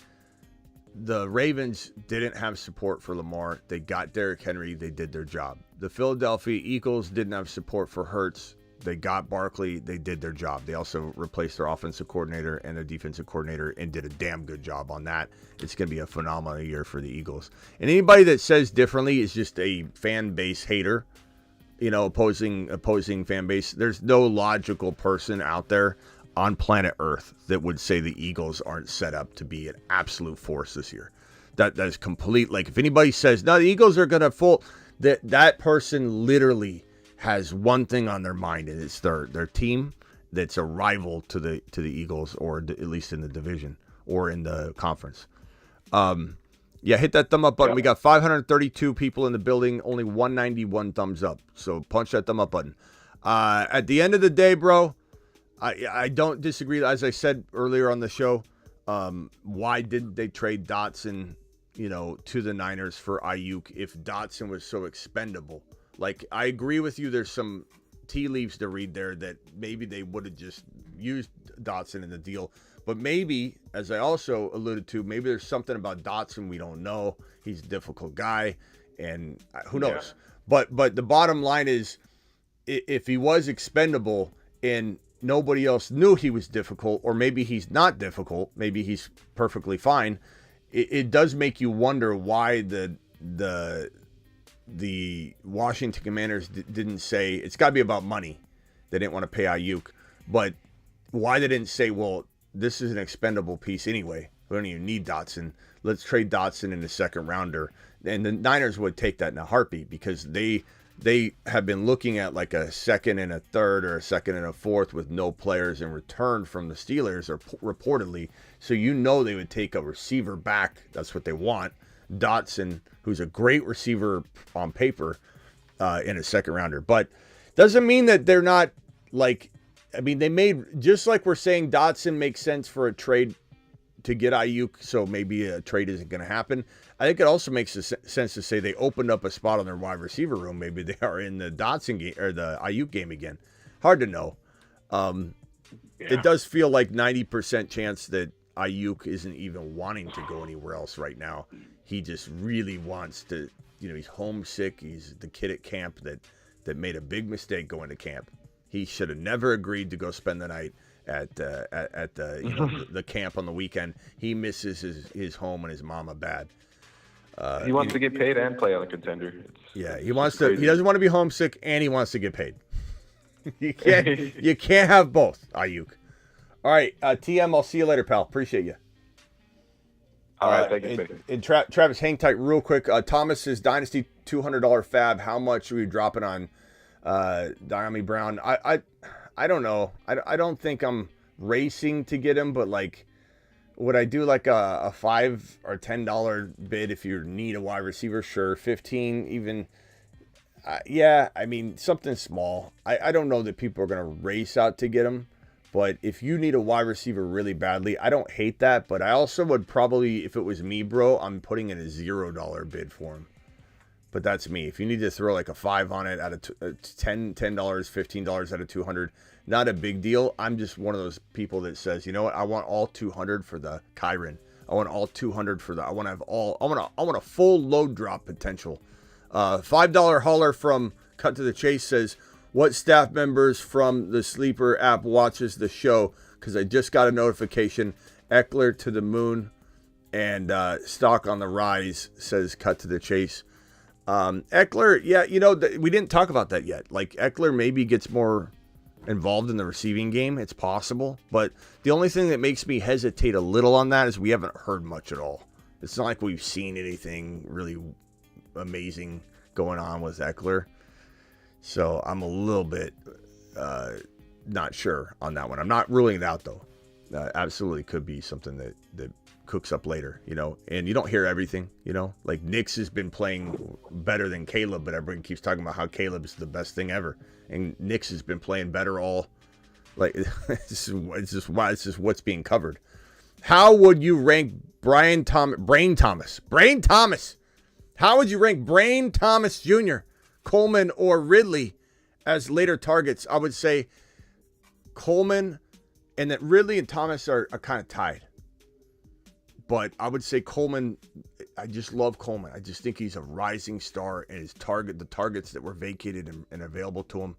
the Ravens didn't have support for Lamar. They got Derrick Henry. They did their job. The Philadelphia Eagles didn't have support for Hurts. They got Barkley. They did their job. They also replaced their offensive coordinator and their defensive coordinator and did a damn good job on that. It's going to be a phenomenal year for the Eagles. And anybody that says differently is just a fan base hater, opposing fan base. There's no logical person out there on planet Earth that would say the Eagles aren't set up to be an absolute force this year. That is complete. If anybody says, no, the Eagles are going to that person literally has one thing on their mind, and it's their team that's a rival to the Eagles, or at least in the division, or in the conference. Yeah, hit that thumb up button. We got 532 people in the building, only 191 thumbs up. So punch that thumb up button. At the end of the day, bro, I don't disagree. As I said earlier on the show, why didn't they trade Dotson, to the Niners for Ayuk if Dotson was so expendable? Like, I agree with you. There's some tea leaves to read there that maybe they would have just used Dotson in the deal. But maybe, as I also alluded to, maybe there's something about Dotson we don't know. He's a difficult guy, and who knows? Yeah. But the bottom line is, if he was expendable and nobody else knew he was difficult, or maybe he's not difficult, maybe he's perfectly fine, it does make you wonder why the Washington Commanders didn't say, it's got to be about money. They didn't want to pay Ayuk. But why they didn't say, well, this is an expendable piece anyway. We don't even need Dotson. Let's trade Dotson in the second rounder. And the Niners would take that in a heartbeat because they have been looking at like a second and a third or a second and a fourth with no players in return from the Steelers, or reportedly. So they would take a receiver back. That's what they want. Dotson, who's a great receiver on paper, in a second rounder. But doesn't mean that they're not they made, just like we're saying Dotson makes sense for a trade to get Ayuk, so maybe a trade isn't going to happen. I think it also makes sense to say they opened up a spot on their wide receiver room. Maybe they are in the Dotson game or the Ayuk game again. Hard to know. It does feel like 90% chance that Ayuk isn't even wanting to go anywhere else right now. He just really wants to, he's homesick. He's the kid at camp that made a big mistake going to camp. He should have never agreed to go spend the night at the the camp on the weekend. He misses his home and his mama bad. He wants to get paid and play on a contender. He wants to. He doesn't want to be homesick, and he wants to get paid. You can't have both, Ayuk. All right, TM. I'll see you later, pal. Appreciate you. All right, thank you. And Travis, hang tight real quick. Thomas's Dynasty $200 fab. How much are we dropping on Diami Brown? I don't know. I don't think I'm racing to get him, but would I do like a $5 or $10 bid if you need a wide receiver? Sure. 15 even. Yeah, I mean, something small. I don't know that people are going to race out to get him, but if you need a wide receiver really badly, I don't hate that, but I also would probably, if it was me, bro, I'm putting in a $0 bid for him. But that's me. If you need to throw like a 5 on it out of $10, $15 out of 200, not a big deal. I'm just one of those people that says, you know what? I want all 200 for the Kyron. I want all 200 for the. I want to have all. I want a full load drop potential. $5 hauler from Cut to the Chase says, what staff members from the Sleeper app watches the show? Because I just got a notification. Eckler to the moon and stock on the rise, says Cut to the Chase. Eckler, yeah, we didn't talk about that yet. Like, Eckler maybe gets more involved in the receiving game. It's possible. But the only thing that makes me hesitate a little on that is we haven't heard much at all. It's not like we've seen anything really amazing going on with Eckler. So I'm a little bit not sure on that one. I'm not ruling it out, though. Absolutely could be something that cooks up later, and you don't hear everything, like Nix has been playing better than Caleb, but everyone keeps talking about how Caleb is the best thing ever, and Nix has been playing better all, it's just what's being covered. How would you rank Brain Thomas? How would you rank Brain Thomas Jr., Coleman, or Ridley as later targets? I would say Coleman, and that Ridley and Thomas are kind of tied. But I would say Coleman, I just love Coleman. I just think he's a rising star, and the targets that were vacated and available to him.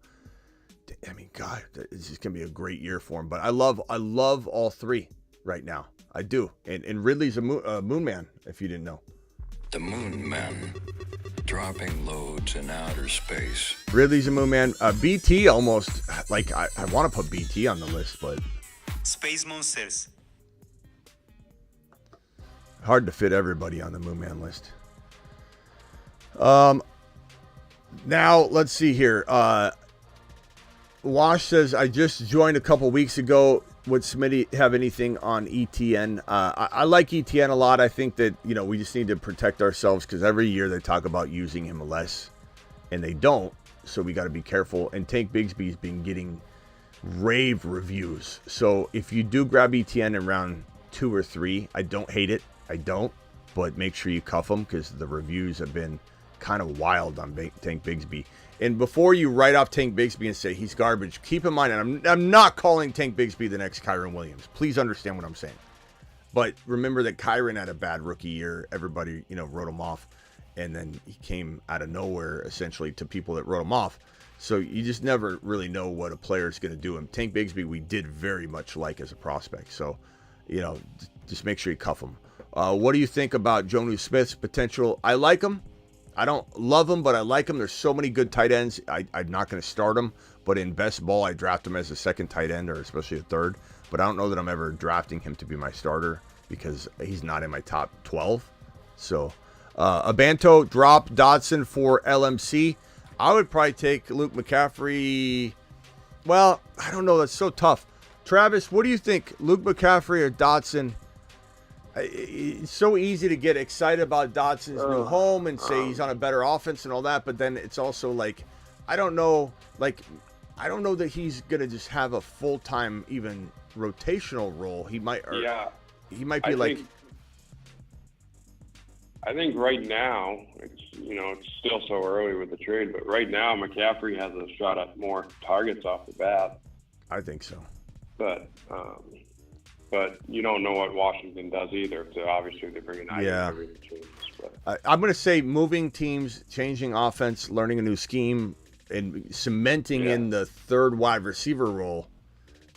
I mean, God, this is going to be a great year for him. But I love all three right now. I do. And Ridley's a moon man, if you didn't know. The moon men, dropping loads in outer space. Ridley's a moon man. BT almost, I want to put BT on the list, but. Space Monsters. Hard to fit everybody on the Moon Man list. Now, let's see here. Wash says, I just joined a couple weeks ago. would Smitty have anything on ETN? I like ETN a lot. I think that, we just need to protect ourselves because every year they talk about using him less, and they don't. So we got to be careful. And Tank Bigsby's been getting rave reviews. So if you do grab ETN in round 2 or 3, I don't hate it. I don't. But make sure you cuff him because the reviews have been kind of wild on Tank Bigsby. And before you write off Tank Bigsby and say he's garbage, keep in mind, and I'm not calling Tank Bigsby the next Kyron Williams. Please understand what I'm saying. But remember that Kyron had a bad rookie year. Everybody, wrote him off. And then he came out of nowhere, essentially, to people that wrote him off. So you just never really know what a player is going to do. And Tank Bigsby, we did very much like as a prospect. So, just make sure you cuff him. What do you think about Jonnu Smith's potential? I like him. I don't love him, but I like him. There's so many good tight ends. I'm not going to start him, but in best ball, I draft him as a second tight end or especially a third. But I don't know that I'm ever drafting him to be my starter because he's not in my top 12. So, Abanto, drop Dotson for LMC. I would probably take Luke McCaffrey. Well, I don't know. That's so tough. Travis, what do you think? Luke McCaffrey or Dotson? It's so easy to get excited about Dotson's new home and say he's on a better offense and all that, but then it's also like, I don't know that he's gonna just have a full-time even rotational role. He might be I think right now it's still so early with the trade, but right now McCaffrey has a shot at more targets off the bat. I think so, but you don't know what Washington does either. So obviously they bring an idea. I'm going to say moving teams, changing offense, learning a new scheme, and cementing in the third wide receiver role,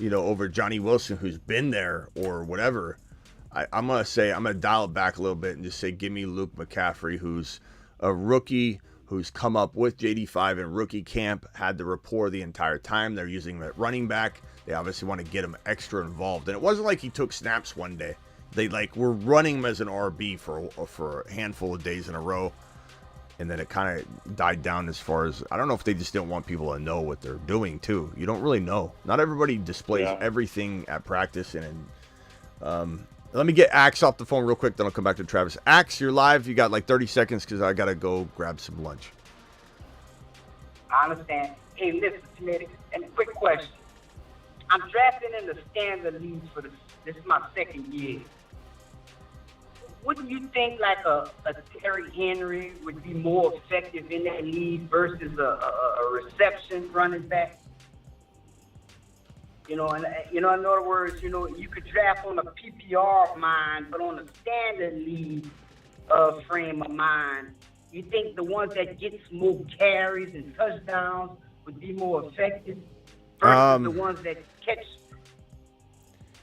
over Johnny Wilson, who's been there or whatever. I'm going to dial it back a little bit and just say, give me Luke McCaffrey, who's a rookie, who's come up with JD5 in rookie camp, had the rapport the entire time. They're using him at running back. They obviously want to get him extra involved. And it wasn't like he took snaps one day. They were running him as an RB for a handful of days in a row. And then it kind of died down as far as, I don't know if they just didn't want people to know what they're doing too. You don't really know. Not everybody displays everything at practice. And let me get Axe off the phone real quick, then I'll come back to Travis. Axe, you're live. You got like 30 seconds because I got to go grab some lunch. I understand. Hey, listen, Smitty, and a quick question. I'm drafting in the standard leagues for this is my second year. Wouldn't you think like a Terry Henry would be more effective in that league versus a reception running back? In other words, you could draft on a PPR mind, but on a standard league frame of mind, you think the ones that gets more carries and touchdowns would be more effective versus the ones that catch?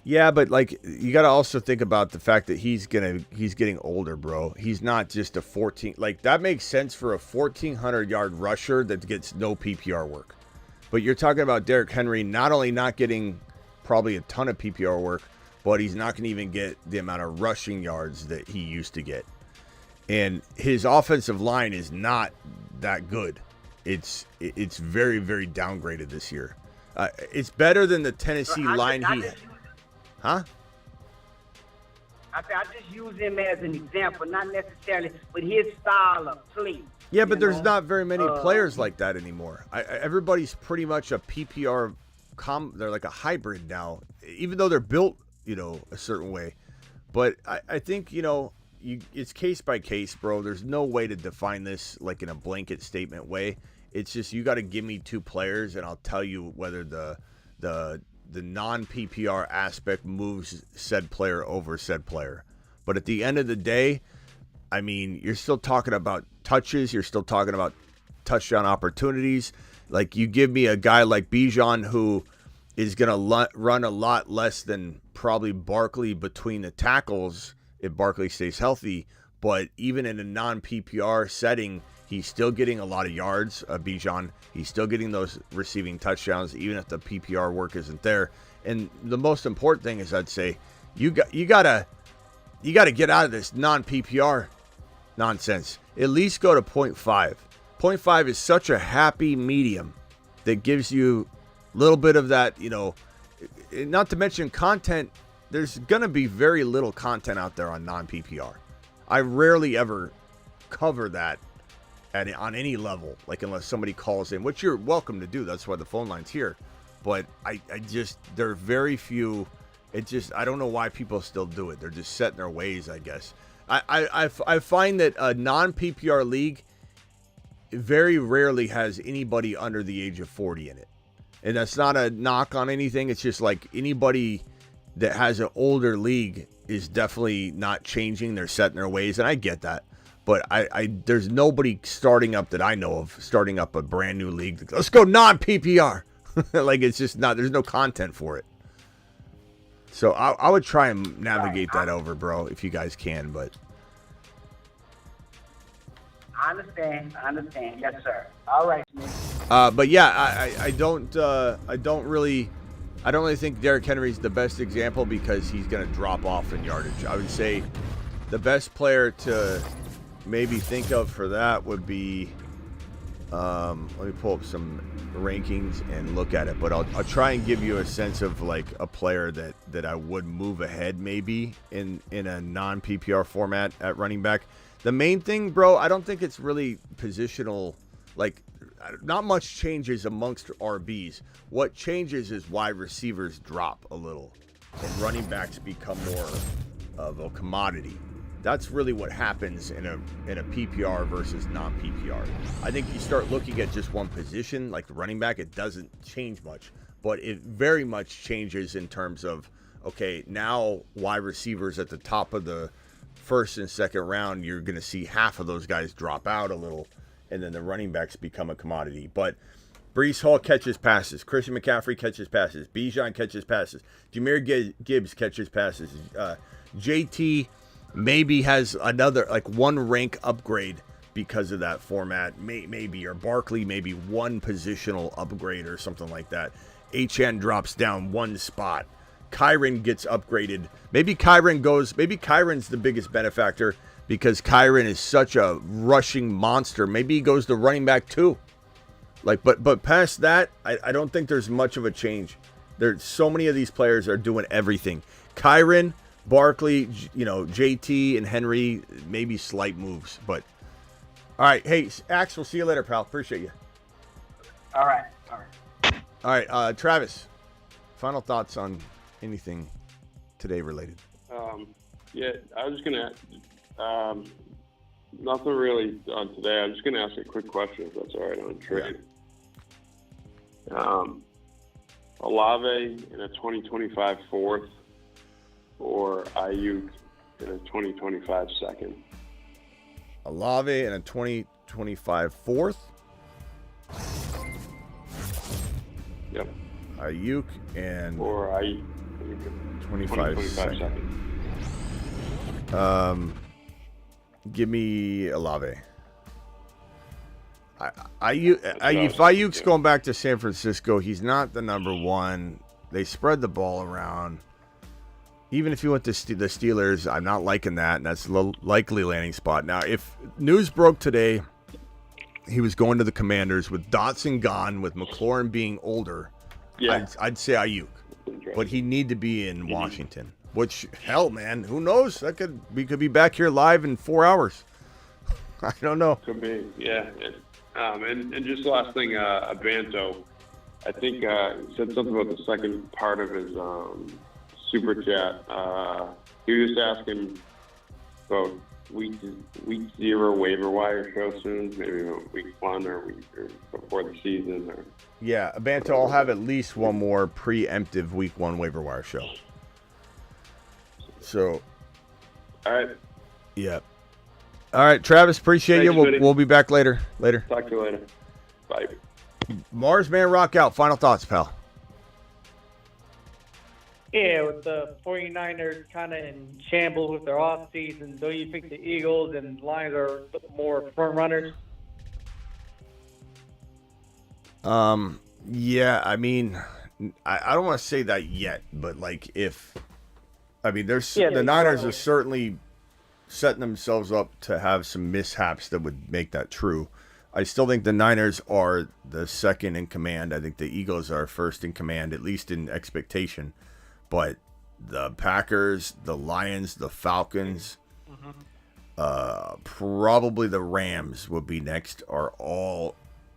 Yeah, but you got to also think about the fact that he's getting older, bro. He's not just a 14. That makes sense for a 1,400-yard rusher that gets no PPR work. But you're talking about Derrick Henry not only not getting probably a ton of PPR work, but he's not going to even get the amount of rushing yards that he used to get. And his offensive line is not that good. It's very, very downgraded this year. It's better than the Tennessee line he had. Huh? I just use him as an example, not necessarily, but his style of play. Yeah, but there's not very many players like that anymore. Everybody's pretty much a PPR. They're like a hybrid now, even though they're built, a certain way. But I think, it's case by case, bro. There's no way to define this like in a blanket statement way. It's just you got to give me two players, and I'll tell you whether the non-PPR aspect moves said player over said player. But at the end of the day, I mean, you're still talking about touches. You're still talking about touchdown opportunities. You give me a guy like Bijan who is going to run a lot less than probably Barkley between the tackles if Barkley stays healthy. But even in a non-PPR setting, he's still getting a lot of yards, Bijan. He's still getting those receiving touchdowns, even if the PPR work isn't there. And the most important thing is, I'd say, you gotta get out of this non-PPR nonsense. At least go to 0.5. 0.5 is such a happy medium that gives you a little bit of that, not to mention content. There's going to be very little content out there on non-PPR. I rarely ever cover that on any level, like unless somebody calls in, which you're welcome to do. That's why the phone line's here. But I just, there are very few. I don't know why people still do it. They're just set in their ways, I guess. I find that a non-PPR league very rarely has anybody under the age of 40 in it. And that's not a knock on anything. It's just like anybody that has an older league is definitely not changing. They're set in their ways, and I get that. But there's nobody starting up that I know of, starting up a brand new league. Let's go non-PPR. Like, it's just not, there's no content for it. So I would try and navigate that over, bro, if you guys can. But I understand. Yes, sir. All right. But yeah, I don't really think Derrick Henry's the best example because he's going to drop off in yardage. I would say the best player to maybe think of for that would be, let me pull up some rankings and look at it. But I'll try and give you a sense of like a player that I would move ahead maybe in a non-PPR format at running back. The main thing, bro, I don't think it's really positional. Like, not much changes amongst RBs. What changes is wide receivers drop a little and running backs become more of a commodity. That's really what happens in a PPR versus non-PPR. I think you start looking at just one position, like the running back, it doesn't change much. But it very much changes in terms of, okay, now wide receivers at the top of the first and second round, you're going to see half of those guys drop out a little, and then the running backs become a commodity. But Breece Hall catches passes. Christian McCaffrey catches passes. Bijan catches passes. Jahmyr Gibbs catches passes. JT maybe has another, like, one rank upgrade because of that format. Maybe. Or Barkley, maybe one positional upgrade or something like that. HN drops down one spot. Kyron gets upgraded. Maybe Kyron's the biggest benefactor because Kyron is such a rushing monster. Maybe he goes to running back too. Like, but past that, I don't think there's much of a change. There's so many of these players are doing everything. Kyron, Barkley, JT and Henry, maybe slight moves. But all right, hey, Axe, we'll see you later, pal. Appreciate you. All right. All right, Travis, final thoughts on anything today related? Yeah, I was just gonna nothing really on today. I'm just gonna ask a quick question, if that's all right, on trade. Olave in a 2025 fourth, or Ayuk in a 2025 second. Olave in a 2025 fourth. Yep. Ayuk and or Ayuk 25 second. Give me Olave. If Ayuk's going back to San Francisco, he's not the number one. They spread the ball around. Even if he went to the Steelers, I'm not liking that, and that's the likely landing spot. Now, if news broke today, he was going to the Commanders with Dotson gone, with McLaurin being older, I'd say Ayuk. But he need to be in Washington. Which, hell, man, who knows? We could be back here live in 4 hours. I don't know. Could be, yeah. And just the last thing, Abanto, I think he said something about the second part of his super chat. He was asking about week 0 waiver wire show soon, maybe week 1 or before the season. Or yeah, Abanto, I'll have at least one more preemptive week 1 waiver wire show. So, all right. Yeah. All right, Travis, appreciate you. We'll be back later. Talk to you later. Bye. Mars Man Rock out. Final thoughts, pal. Yeah, with the 49ers kind of in shambles with their offseason, don't you think the Eagles and Lions are more front runners? Yeah, I mean, I don't want to say that yet, but like the Niners are certainly setting themselves up to have some mishaps that would make that true. I still think the Niners are the second in command. I think the Eagles are first in command, at least in expectation. But the Packers, the Lions, the Falcons, probably the Rams will be next, are all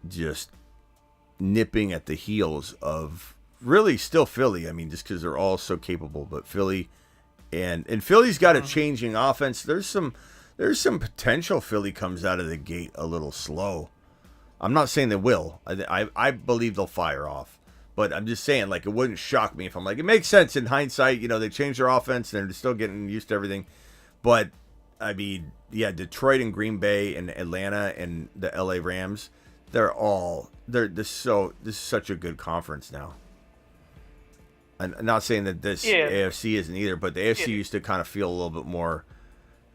just nipping at the heels of really still Philly. I mean, just because they're all so capable. But Philly and Philly's got a changing offense. There's some potential Philly comes out of the gate a little slow. I'm not saying they will. I believe they'll fire off. But I'm just saying, like, it wouldn't shock me if I'm like, it makes sense in hindsight. You know, they changed their offense. They're still getting used to everything. But, I mean, yeah, Detroit and Green Bay and Atlanta and the LA Rams, this is such a good conference now. I'm not saying that this AFC isn't either, but the AFC used to kind of feel a little bit more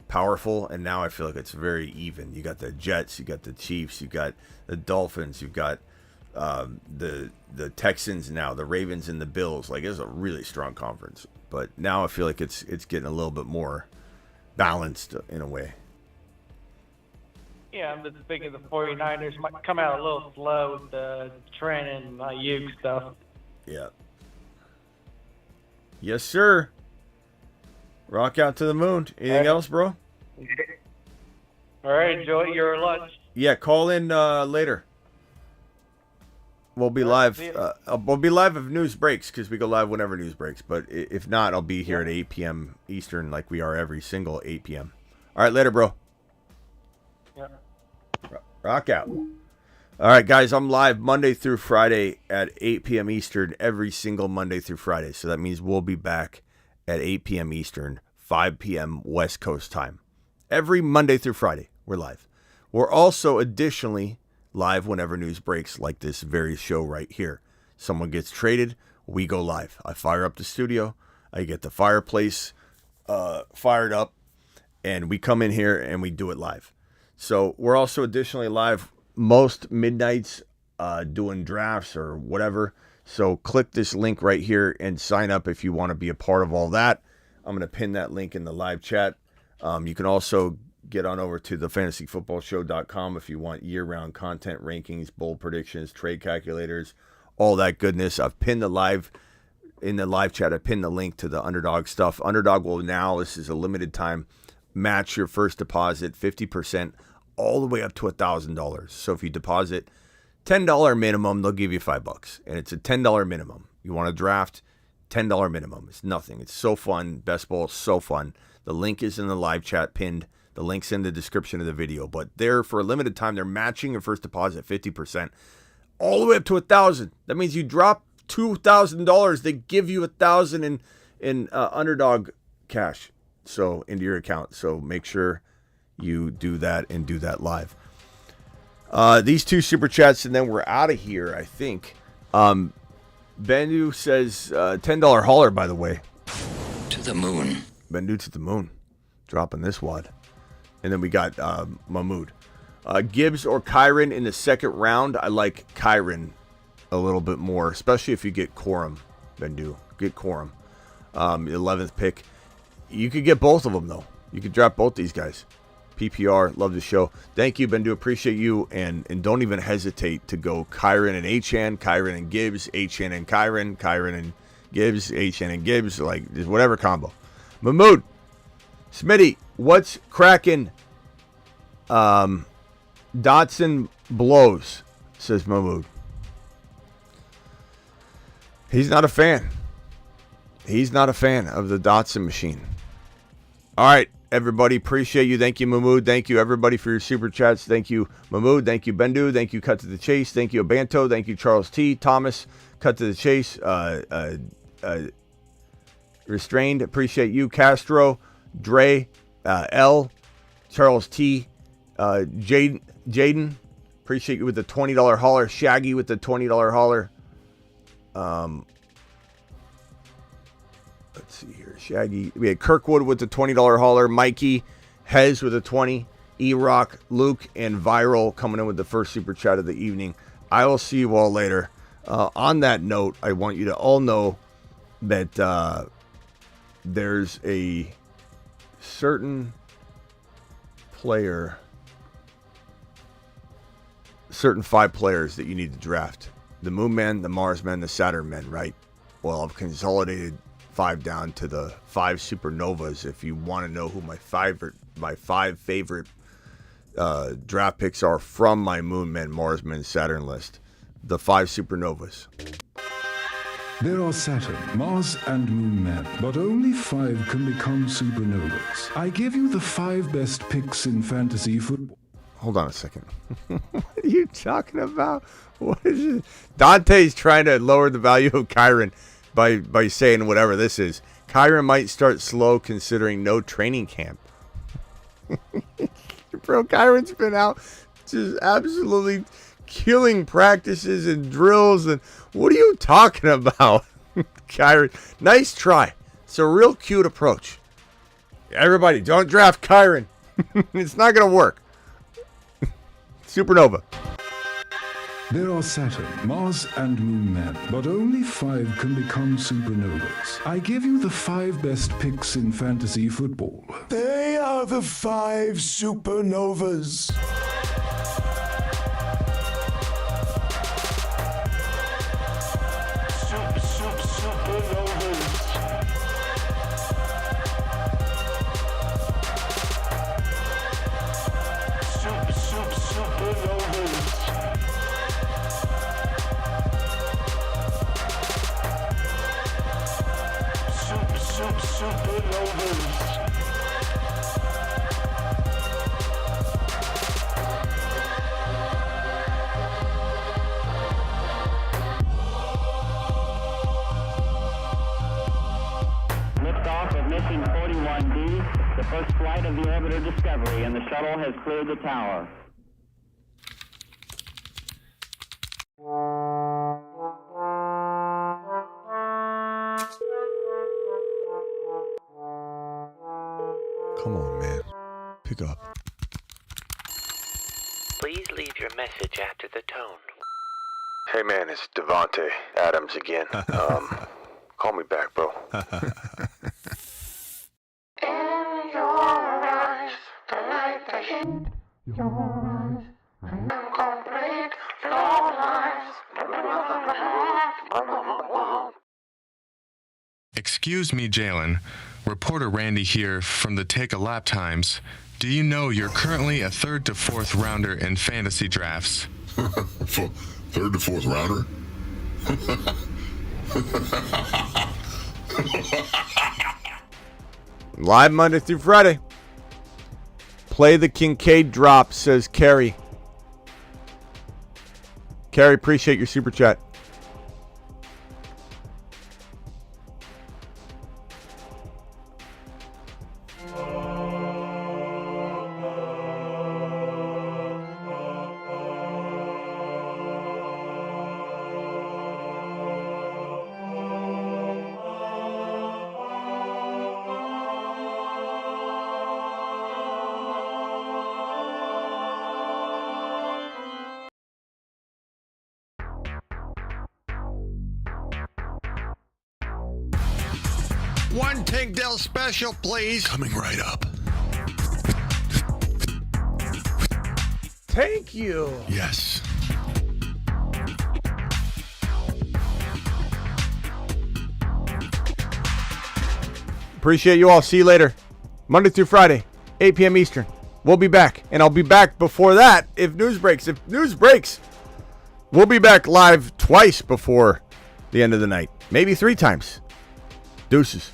powerful, and now I feel like it's very even. You got the Jets, you got the Chiefs, you got the Dolphins, you've got the Texans now, the Ravens and the Bills. Like, it's a really strong conference, but now I feel like it's getting a little bit more balanced in a way. Yeah, I'm just thinking the 49ers might come out a little slow with the Trent and Ayuk stuff. Yeah. Yes, sir. Rock out to the moon. Anything else, bro? All right, enjoy your lunch. Yeah, call in later. We'll be live. We'll be live if news breaks, because we go live whenever news breaks. But if not, I'll be here at 8 p.m. Eastern, like we are every single 8 p.m. All right, later, bro. Yeah. Rock out. All right, guys, I'm live Monday through Friday at 8 p.m. Eastern, every single Monday through Friday. So that means we'll be back at 8 p.m. Eastern, 5 p.m. West Coast time. Every Monday through Friday, we're live. We're also additionally live whenever news breaks, like this very show right here. Someone gets traded, we go live. I fire up the studio, I get the fireplace fired up, and we come in here and we do it live. So we're also additionally live most midnights doing drafts or whatever. So click this link right here and sign up if you want to be a part of all that. I'm going to pin that link in the live chat. You can also get on over to thefantasyfootballshow.com if you want year-round content, rankings, bold predictions, trade calculators, all that goodness. I've pinned in the live chat, I pinned the link to the Underdog stuff. Underdog will now, this is a limited time, match your first deposit 50% all the way up to $1,000. So if you deposit $10 minimum, they'll give you $5. And it's a $10 minimum. You want to draft, $10 minimum. It's nothing. It's so fun. Best ball is so fun. The link is in the live chat pinned. The link's in the description of the video. But they're, for a limited time, they're matching your first deposit 50%. All the way up to $1,000. That means you drop $2,000. They give you $1,000 in Underdog cash. So into your account. So make sure you do that and do that live. These two super chats, and then we're out of here, I think. Bendu says $10 hauler, by the way. To the moon. Bendu to the moon. Dropping this wad. And then we got Mahmood. Gibbs or Kyron in the second round. I like Kyron a little bit more, especially if you get Corum, Bendu. Get Corum. 11th pick. You could get both of them, though. You could drop both these guys. PPR, love the show. Thank you, Bendu. Appreciate you. And don't even hesitate to go Kyron and Achan, Kyron and Gibbs, Achan and Kyron, Kyron and Gibbs, Achan and Gibbs, like just whatever combo. Mahmood, Smitty, what's cracking? Dotson blows, says Mahmood. He's not a fan. He's not a fan of the Dotson machine. All right, everybody, appreciate you. Thank you, Mahmood. Thank you, everybody, for your super chats. Thank you, Mahmood. Thank you, Bendu. Thank you, Cut to the Chase. Thank you, Abanto. Thank you, Charles T. Thomas, Cut to the Chase. Restrained, appreciate you. Castro, Dre, L, Charles T, Jaden, appreciate you with the $20 hauler. Shaggy with the $20 hauler. Let's see here. Shaggy. We had Kirkwood with the $20 hauler. Mikey, Hez with a 20. E-Rock, Luke, and Viral coming in with the first super chat of the evening. I will see you all later. On that note, I want you to all know that there's a certain player certain 5 players that you need to draft. The Moon Man, the Mars Man, the Saturn Man, right? Well, I've consolidated 5 down to the 5 supernovas. If you want to know who my 5 favorite draft picks are from my Moon Man, Mars Man, Saturn list. The 5 supernovas. There are Saturn, Mars, and Moon men, but only 5 can become supernovas. I give you the 5 best picks in fantasy football. Hold on a second. What are you talking about? What is it? Dante's trying to lower the value of Kyron by saying whatever this is. Kyron might start slow considering no training camp. Bro, Kyron's been out just absolutely killing practices and drills. And what are you talking about? Kyron, nice try. It's a real cute approach. Everybody, don't draft Kyron. It's not going to work. Supernova. There are Saturn, Mars, and Moon men, but only 5 can become supernovas. I give you the 5 best picks in fantasy football. They are the 5 supernovas. Liftoff of mission 41D, the first flight of the orbiter Discovery, and the shuttle has cleared the tower. Come on, man. Pick up. Please leave your message after the tone. Hey man, it's Devontae Adams again. Call me back, bro. In your eyes, the light that hit your eyes, incomplete flawless. Excuse me, Jalen. Reporter Randy here from the Take a Lap Times. Do you know you're currently a 3rd to 4th rounder in fantasy drafts? 3rd to 4th rounder? Live Monday through Friday. Play the Kincaid drop, says Carrie. Carrie, appreciate your super chat. One Tigdale special, please. Coming right up. Thank you. Yes. Appreciate you all. See you later. Monday through Friday, 8 p.m. Eastern. We'll be back. And I'll be back before that if news breaks. If news breaks, we'll be back live twice before the end of the night. Maybe 3 times. Deuces.